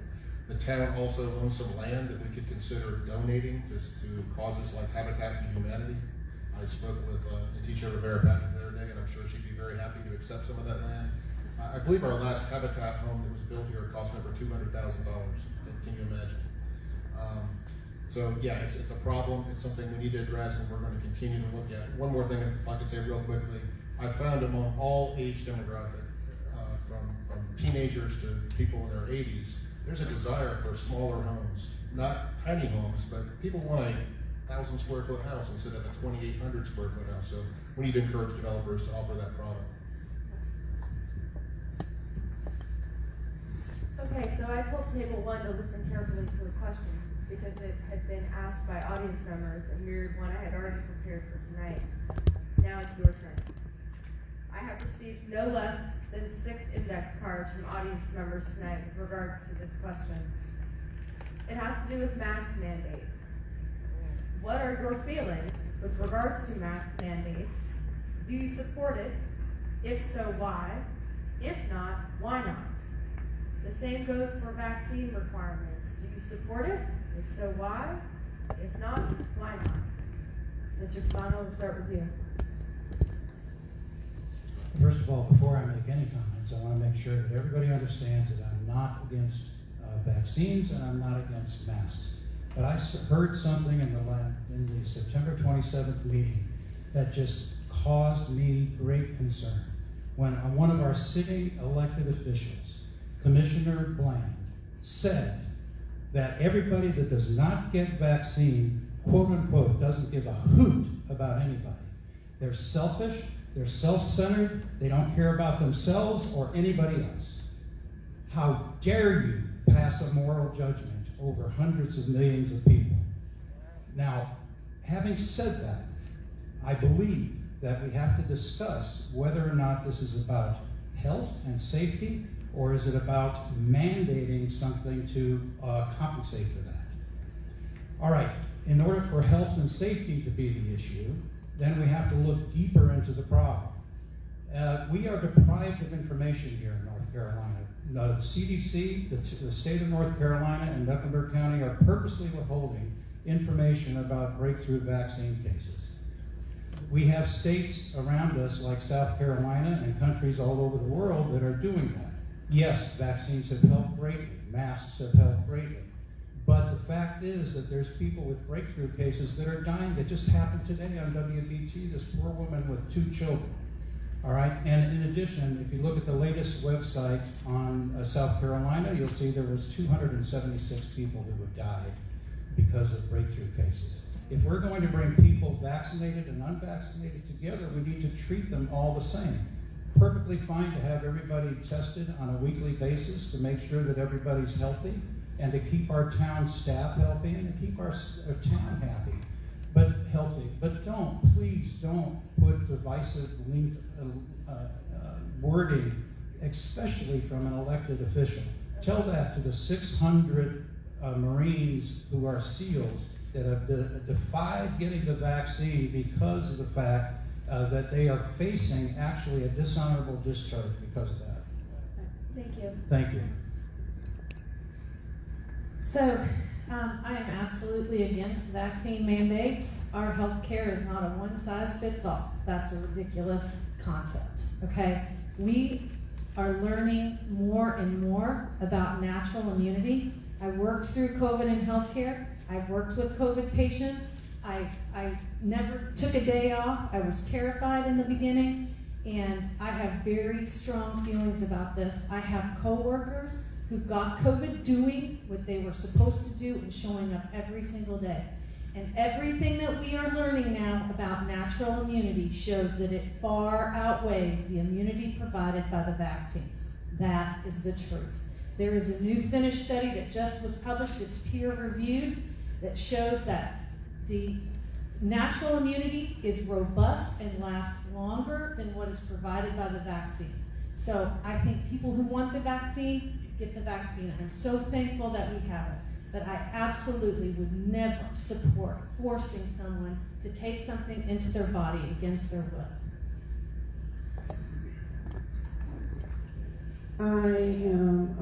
The town also owns some land that we could consider donating to causes like Habitat for Humanity. I spoke with Letitia Rivera-Patrick the other day, and I'm sure she'd be very happy to accept some of that land. I believe our last Habitat home that was built here cost over $200,000. Can you imagine? So yeah, it's a problem. It's something we need to address, and we're going to continue to look at. One more thing, if I could say real quickly, I found among all age demographic, from teenagers to people in their 80s, there's a desire for smaller homes, not tiny homes, but people want a 1,000 square foot house instead of a 2,800 square foot house. So we need to encourage developers to offer that product. Okay, so I told table 1 to listen carefully to a question because it had been asked by audience members and mirrored one I had already prepared for tonight. Now it's your turn. I have received no less than 6 index cards from audience members tonight with regards to this question. It has to do with mask mandates. What are your feelings with regards to mask mandates? Do you support it? If so, why? If not, why not? The same goes for vaccine requirements. Do you support it? If so, why? If not, why not? Mr. Tavano, we'll start with you. First of all, before I make any comments, I want to make sure that everybody understands that I'm not against vaccines and I'm not against masks. But I heard something in the September 27th meeting that just caused me great concern. When one of our sitting elected officials, Commissioner Bland, said that everybody that does not get vaccine, quote unquote, doesn't give a hoot about anybody. They're selfish, they're self-centered, they don't care about themselves or anybody else. How dare you pass a moral judgment over hundreds of millions of people? Now, having said that, I believe that we have to discuss whether or not this is about health and safety, or is it about mandating something to compensate for that? All right, in order for health and safety to be the issue, then we have to look deeper into the problem. We are deprived of information here in North Carolina. The CDC, the state of North Carolina and Mecklenburg County are purposely withholding information about breakthrough vaccine cases. We have states around us like South Carolina and countries all over the world that are doing that. Yes, vaccines have helped greatly, masks have helped greatly. But the fact is that there's people with breakthrough cases that are dying. That just happened today on WBT, this poor woman with 2 children. All right, and in addition, if you look at the latest website on South Carolina, you'll see there was 276 people who had died because of breakthrough cases. If we're going to bring people vaccinated and unvaccinated together, we need to treat them all the same. Perfectly fine to have everybody tested on a weekly basis to make sure that everybody's healthy and to keep our town staff healthy and to keep our town happy, but healthy. But please don't put divisive wording, especially from an elected official. Tell that to the 600 Marines who are SEALs that have defied getting the vaccine because of the fact that they are facing actually a dishonorable discharge because of that. Thank you. Thank you. So, I am absolutely against vaccine mandates. Our health care is not a one-size-fits-all. That's a ridiculous concept, okay? We are learning more and more about natural immunity. I worked through COVID in healthcare. I've worked with COVID patients. I never took a day off. I was terrified in the beginning, and I have very strong feelings about this. I have coworkers who got COVID doing what they were supposed to do and showing up every single day. And everything that we are learning now about natural immunity shows that it far outweighs the immunity provided by the vaccines. That is the truth. There is a new Finnish study that just was published, it's peer-reviewed, that shows that the natural immunity is robust and lasts longer than what is provided by the vaccine. So I think people who want the vaccine, get the vaccine. I'm so thankful that we have it. But I absolutely would never support forcing someone to take something into their body against their will. I am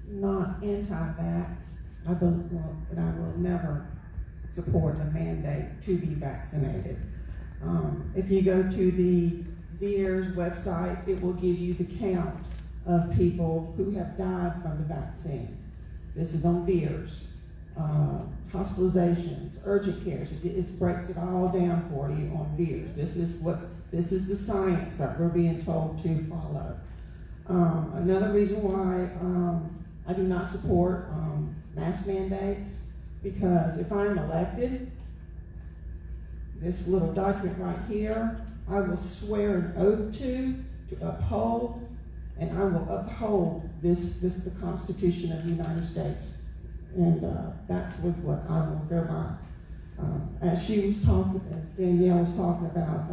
not anti-vax. But I will never support a mandate to be vaccinated. If you go to the VAERS website, it will give you the count of people who have died from the vaccine. This is on VAERS. Hospitalizations, urgent cares, it breaks it all down for you on VAERS. This is the science that we're being told to follow. Another reason why I do not support mask mandates, because if I'm elected, this little document right here, I will swear an oath to uphold, and I will uphold the Constitution of the United States. And that's with what I will go by. As she was talking, as Danielle was talking about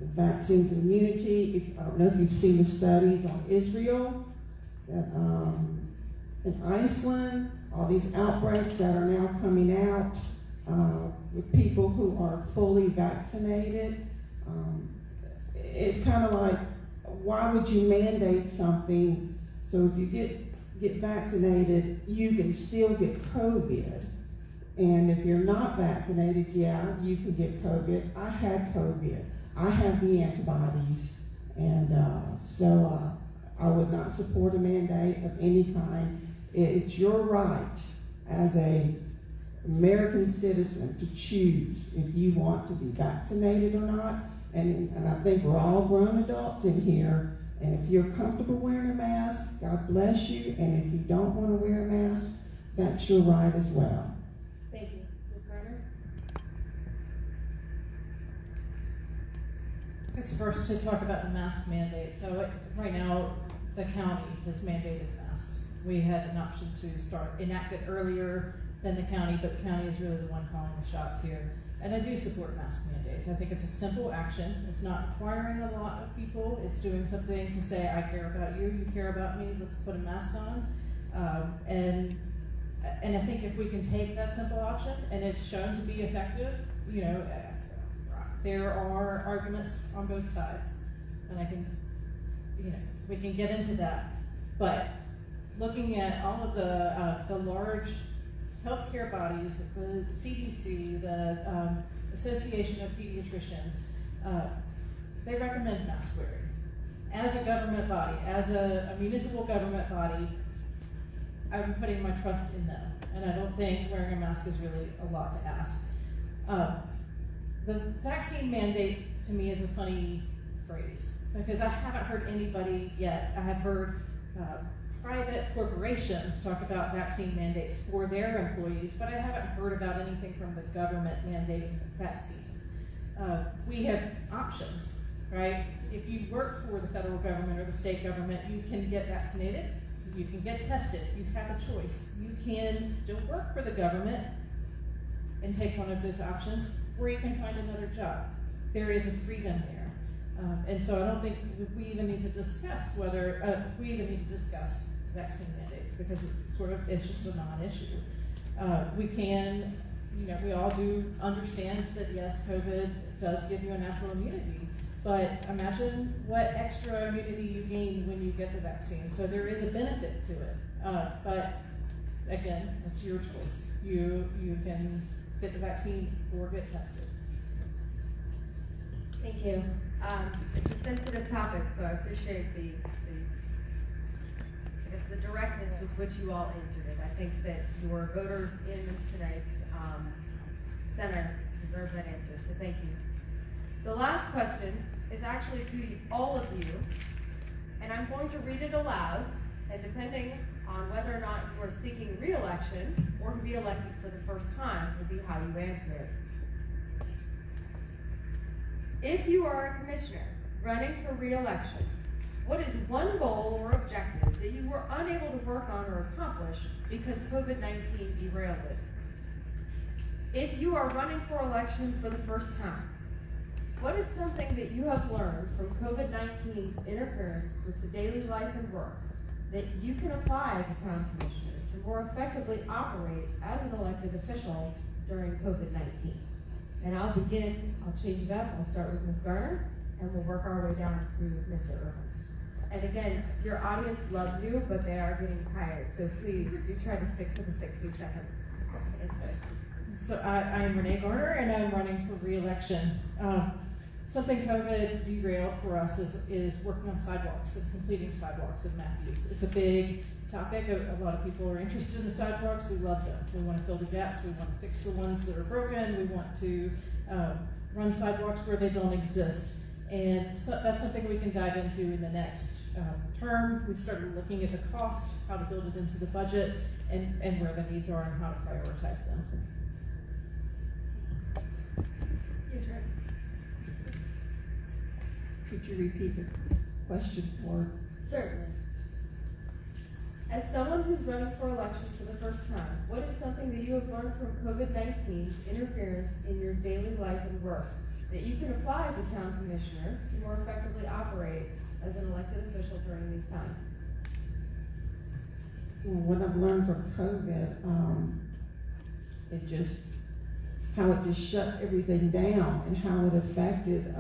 vaccines and immunity. I don't know if you've seen the studies on Israel, that in Iceland, all these outbreaks that are now coming out with people who are fully vaccinated. It's kind of like, why would you mandate something? So if you get vaccinated, you can still get COVID. And if you're not vaccinated, yeah, you can get COVID. I had COVID. I have the antibodies. And so I would not support a mandate of any kind. It's your right as an American citizen to choose if you want to be vaccinated or not. And I think we're all grown adults in here. And if you're comfortable wearing a mask, God bless you. And if you don't want to wear a mask, that's your right as well. Thank you. Ms. Garner? I guess first to talk about the mask mandate. So right now, the county has mandated masks. We had an option to enact it earlier than the county, but the county is really the one calling the shots here. And I do support mask mandates. I think it's a simple action. It's not requiring a lot of people. It's doing something to say, I care about you, you care about me, let's put a mask on. And I think if we can take that simple option and it's shown to be effective, you know, there are arguments on both sides. And I think, you know, we can get into that. But looking at all of the large healthcare bodies, the CDC, the Association of Pediatricians, they recommend mask wearing. As a government body, as a municipal government body, I'm putting my trust in them. And I don't think wearing a mask is really a lot to ask. The vaccine mandate to me is a funny phrase because I haven't heard anybody yet. I have heard private corporations talk about vaccine mandates for their employees, but I haven't heard about anything from the government mandating vaccines. We have options, right? If you work for the federal government or the state government, you can get vaccinated, you can get tested, you have a choice. You can still work for the government and take one of those options, or you can find another job. There is a freedom there. And so I don't think we even need to discuss vaccine mandates because it's just a non-issue. We can, you know, we all do understand that yes, COVID does give you a natural immunity, but imagine what extra immunity you gain when you get the vaccine. So there is a benefit to it, but again, it's your choice. You can get the vaccine or get tested. Thank you. It's a sensitive topic, so I appreciate the directness with which you all answered it. I think that your voters in tonight's center deserve that answer, so thank you. The last question is actually to all of you, and I'm going to read it aloud, and depending on whether or not you are seeking re-election or to be elected for the first time will be how you answer it. If you are a commissioner running for re-election, what is one goal or objective that you were unable to work on or accomplish because COVID-19 derailed it? If you are running for election for the first time, what is something that you have learned from COVID-19's interference with the daily life and work that you can apply as a town commissioner to more effectively operate as an elected official during COVID-19? And I'll change it up. I'll start with Ms. Garner, and we'll work our way down to Mr. Irvin. And again, your audience loves you, but they are getting tired. So please do try to stick to the 60-second answer. So I am Renee Garner, and I'm running for re-election. Something COVID derailed for us is working on sidewalks and completing sidewalks in Matthews. It's a big topic. A lot of people are interested in the sidewalks. We love them. We want to fill the gaps. We want to fix the ones that are broken. We want to run sidewalks where they don't exist. And so that's something we can dive into in the next term. We've started looking at the cost, how to build it into the budget, and where the needs are and how to prioritize them. Your turn. Could you repeat the question for? Certainly. As someone who's running for election for the first time, what is something that you have learned from COVID-19's interference in your daily life and work that you can apply as a town commissioner to more effectively operate as an elected official during these times? Well, what I've learned from COVID is just how it just shut everything down and how it affected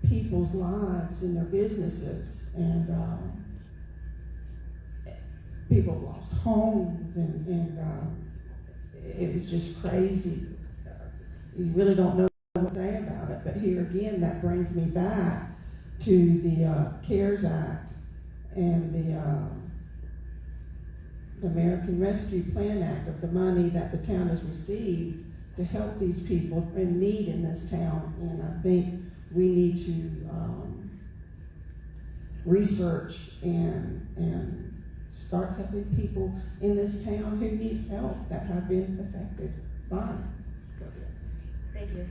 people's lives and their businesses. And people lost homes and it was just crazy. You really don't know what to say about it. But here again, that brings me back to the CARES Act and the American Rescue Plan Act, of the money that the town has received to help these people in need in this town. And I think we need to research and start helping people in this town who need help, that have been affected by COVID. Thank you.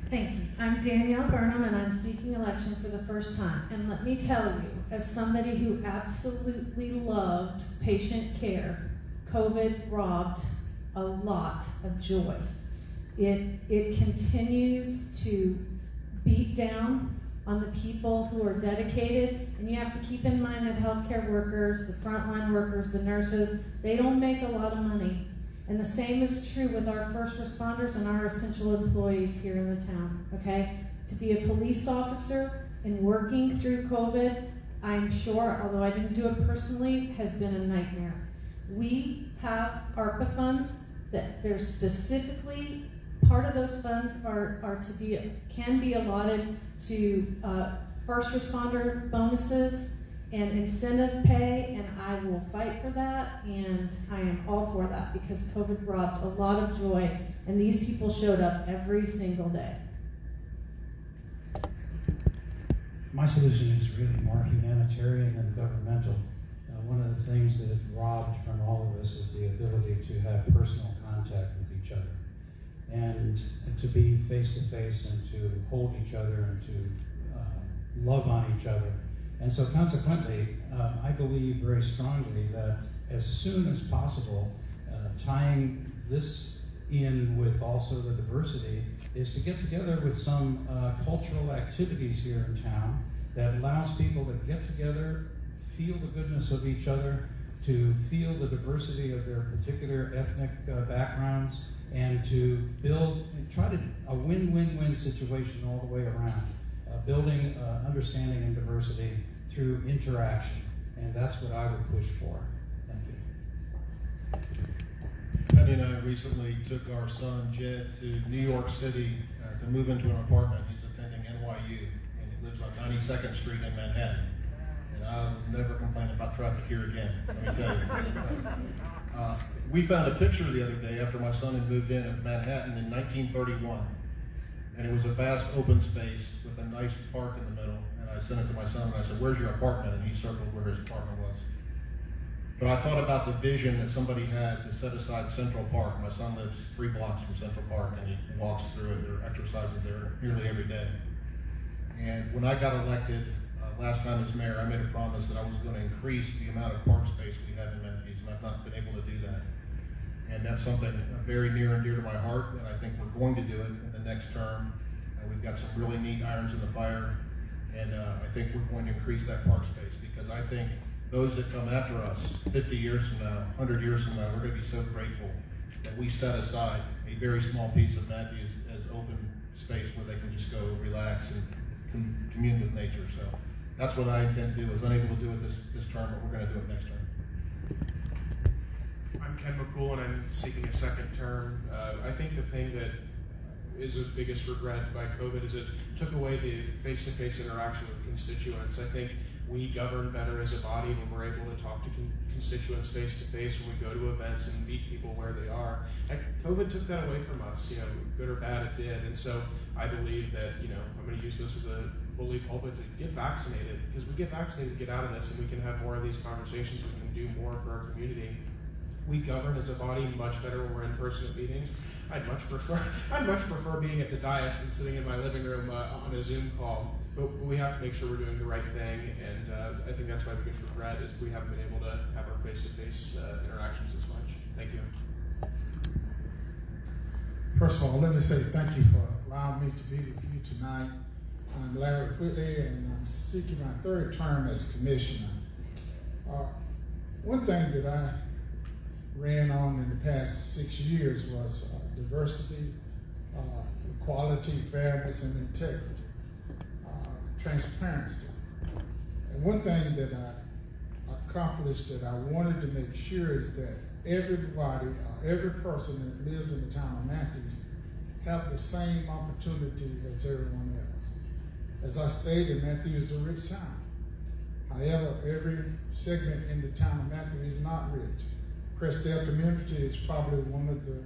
Thank you. I'm Danielle Burnham, and I'm seeking election for the first time. And let me tell you, as somebody who absolutely loved patient care, COVID robbed a lot of joy. It continues to beat down on the people who are dedicated, and you have to keep in mind that healthcare workers, the frontline workers, the nurses, they don't make a lot of money. And the same is true with our first responders and our essential employees here in the town, okay? To be a police officer and working through COVID, I'm sure, although I didn't do it personally, has been a nightmare. We have ARPA funds that they're specifically, part of those funds can be allotted to first responder bonuses and incentive pay, and I will fight for that, and I am all for that because COVID robbed a lot of joy, and these people showed up every single day. My solution is really more humanitarian than governmental. One of the things that is robbed from all of us is the ability to have personal contact with each other, and to be face to face, and to hold each other, and to love on each other. And so consequently, I believe very strongly that as soon as possible, tying this in with also the diversity, is to get together with some cultural activities here in town that allows people to get together, feel the goodness of each other, to feel the diversity of their particular ethnic backgrounds, and to build and try to a win-win-win situation all the way around. Building understanding and diversity through interaction, and that's what I would push for. Thank you. Penny and I recently took our son Jed to New York City to move into an apartment. He's attending NYU, and he lives on 92nd Street in Manhattan. And I'll never complain about traffic here again, let me tell you. We found a picture the other day after my son had moved in of Manhattan in 1931. And it was a vast open space with a nice park in the middle. And I sent it to my son and I said, "Where's your apartment?" And he circled where his apartment was. But I thought about the vision that somebody had to set aside Central Park. My son lives 3 blocks from Central Park, and he walks through it or exercises there nearly every day. And when I got elected last time as mayor, I made a promise that I was going to increase the amount of park space we have in Matthews, and I've not been able to do that. And that's something very near and dear to my heart, and I think we're going to do it in the next term. We've got some really neat irons in the fire, and I think we're going to increase that park space, because I think those that come after us 50 years from now, 100 years from now, we're going to be so grateful that we set aside a very small piece of Matthews as open space where they can just go relax and commune with nature. So that's what I intend to do. I was unable to do it this term, but we're going to do it next term. I'm Ken McCool, and I'm seeking a second term. I think the thing that is the biggest regret by COVID is it took away the face-to-face interaction with constituents. I think we govern better as a body when we're able to talk to constituents face-to-face, when we go to events and meet people where they are. And COVID took that away from us, good or bad it did. And so I believe that, I'm going to use this as a bully pulpit to get vaccinated, because we get vaccinated to get out of this, and we can have more of these conversations, we can do more for our community. We govern as a body much better when we're in person at meetings. I'd much prefer being at the dais than sitting in my living room on a Zoom call. But we have to make sure we're doing the right thing, and I think that's my biggest regret is we haven't been able to have our face-to-face interactions as much. Thank you. First of all, let me say thank you for allowing me to be with you tonight. I'm Larry Whitley, and I'm seeking my third term as commissioner. One thing that I ran on in the past 6 years was diversity, equality, fairness, and integrity, transparency. And one thing that I accomplished that I wanted to make sure is that everybody, every person that lives in the town of Matthews have the same opportunity as everyone else. As I stated, Matthews is a rich town. However, every segment in the town of Matthews is not rich. Crestdale community is probably one of the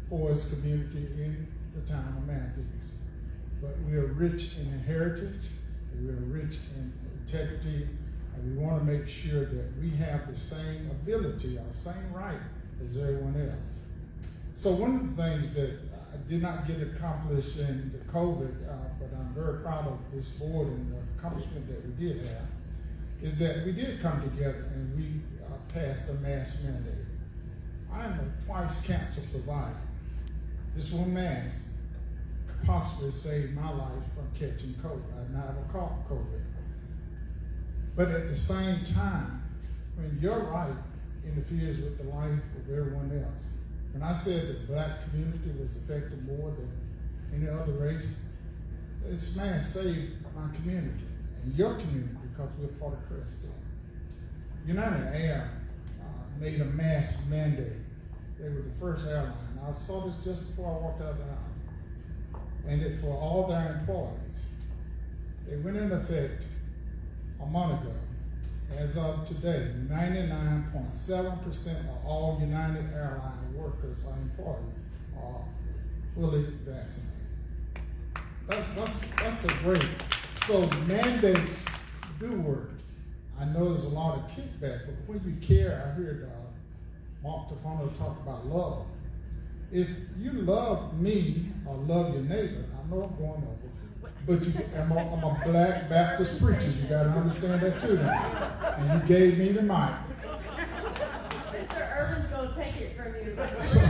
poorest community in the town of Matthews. But we are rich in heritage, we are rich in integrity, and we want to make sure that we have the same ability or same right as everyone else. So one of the things that I did not get accomplished in the COVID, but I'm very proud of this board and the accomplishment that we did have, is that we did come together and we passed a mask mandate. I'm a twice cancer survivor. This one mask could possibly save my life from catching COVID. I've never caught COVID. But at the same time, when your right interferes with the life of everyone else, when I said the black community was affected more than any other race, this mask saved my community and your community because we're part of Crestdale. United Air made a mask mandate. They were the first airline. I saw this just before I walked out of the house. And it for all their employees. They went into effect a month ago. As of today, 99.7% of all United Airlines workers or employees are fully vaccinated. That's a great. So mandates do work. I know there's a lot of kickback, but when you care, I heard Mark Tafano talk about love. If you love me or love your neighbor, I know I'm going over, but I'm a black Baptist preacher. You got to understand that too now. And you gave me the mic. Mr. Irvin's going to take it from you. So,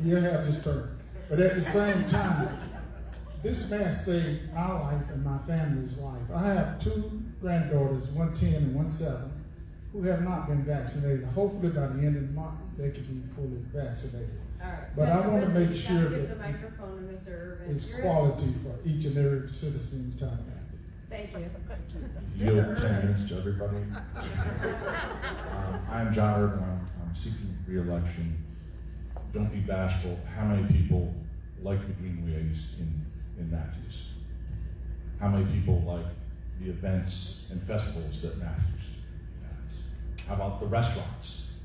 you have his turn. But at the same time, this man saved my life and my family's life. I have two granddaughters, one 10 and one 7, who have not been vaccinated. Hopefully by the end of the month, they can be fully vaccinated. All right. But I want to make sure give the that microphone to Mr. Irvin. it's quality for each and every citizen in town of Matthews. Thank you. Yield 10 minutes to everybody. I'm John Irvin. I'm seeking re-election. Don't be bashful. How many people like the greenways in Matthews? How many people like the events and festivals that Matthews has? How about the restaurants?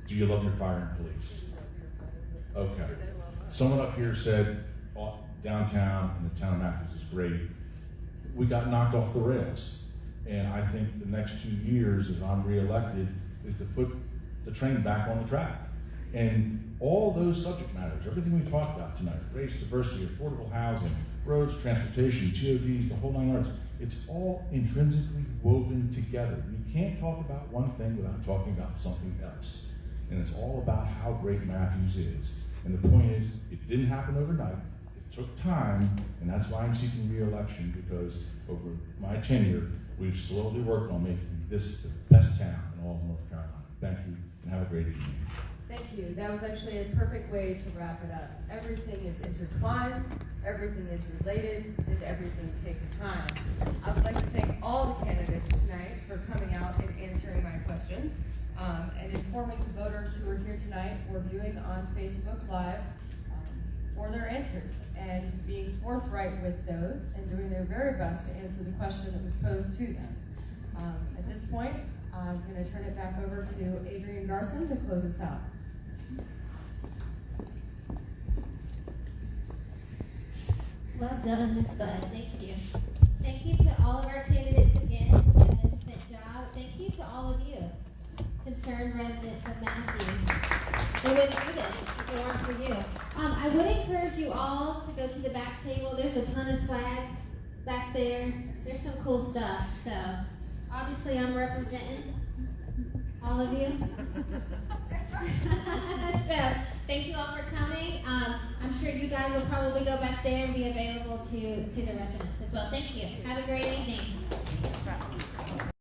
Do you love your fire and police? Okay. Someone up here said downtown and the town of Matthews is great. We got knocked off the rails. And I think the next 2 years, as I'm re-elected, is to put the train back on the track. And all those subject matters, everything we talked about tonight, race, diversity, affordable housing, roads, transportation, TODs, the whole 9 yards, it's all intrinsically woven together. You can't talk about one thing without talking about something else. And it's all about how great Matthews is. And the point is, it didn't happen overnight. It took time, and that's why I'm seeking re-election, because over my tenure, we've slowly worked on making this the best town in all of North Carolina. Thank you, and have a great evening. Thank you. That was actually a perfect way to wrap it up. Everything is intertwined, everything is related, and everything takes time. I would like to thank all the candidates tonight for coming out and answering my questions, and informing the voters who are here tonight or viewing on Facebook Live for their answers, and being forthright with those and doing their very best to answer the question that was posed to them. At this point, I'm going to turn it back over to Adrian Garson to close us out. Well done, Ms. Budd. Thank you. Thank you to all of our candidates again. Magnificent job. Thank you to all of you, concerned residents of Matthews. We wouldn't do this if it weren't for you. I would encourage you all to go to the back table. There's a ton of swag back there. There's some cool stuff. So obviously I'm representing all all of you. So, thank you all for coming. I'm sure you guys will probably go back there and be available to the residents as well. Thank you. Have a great evening.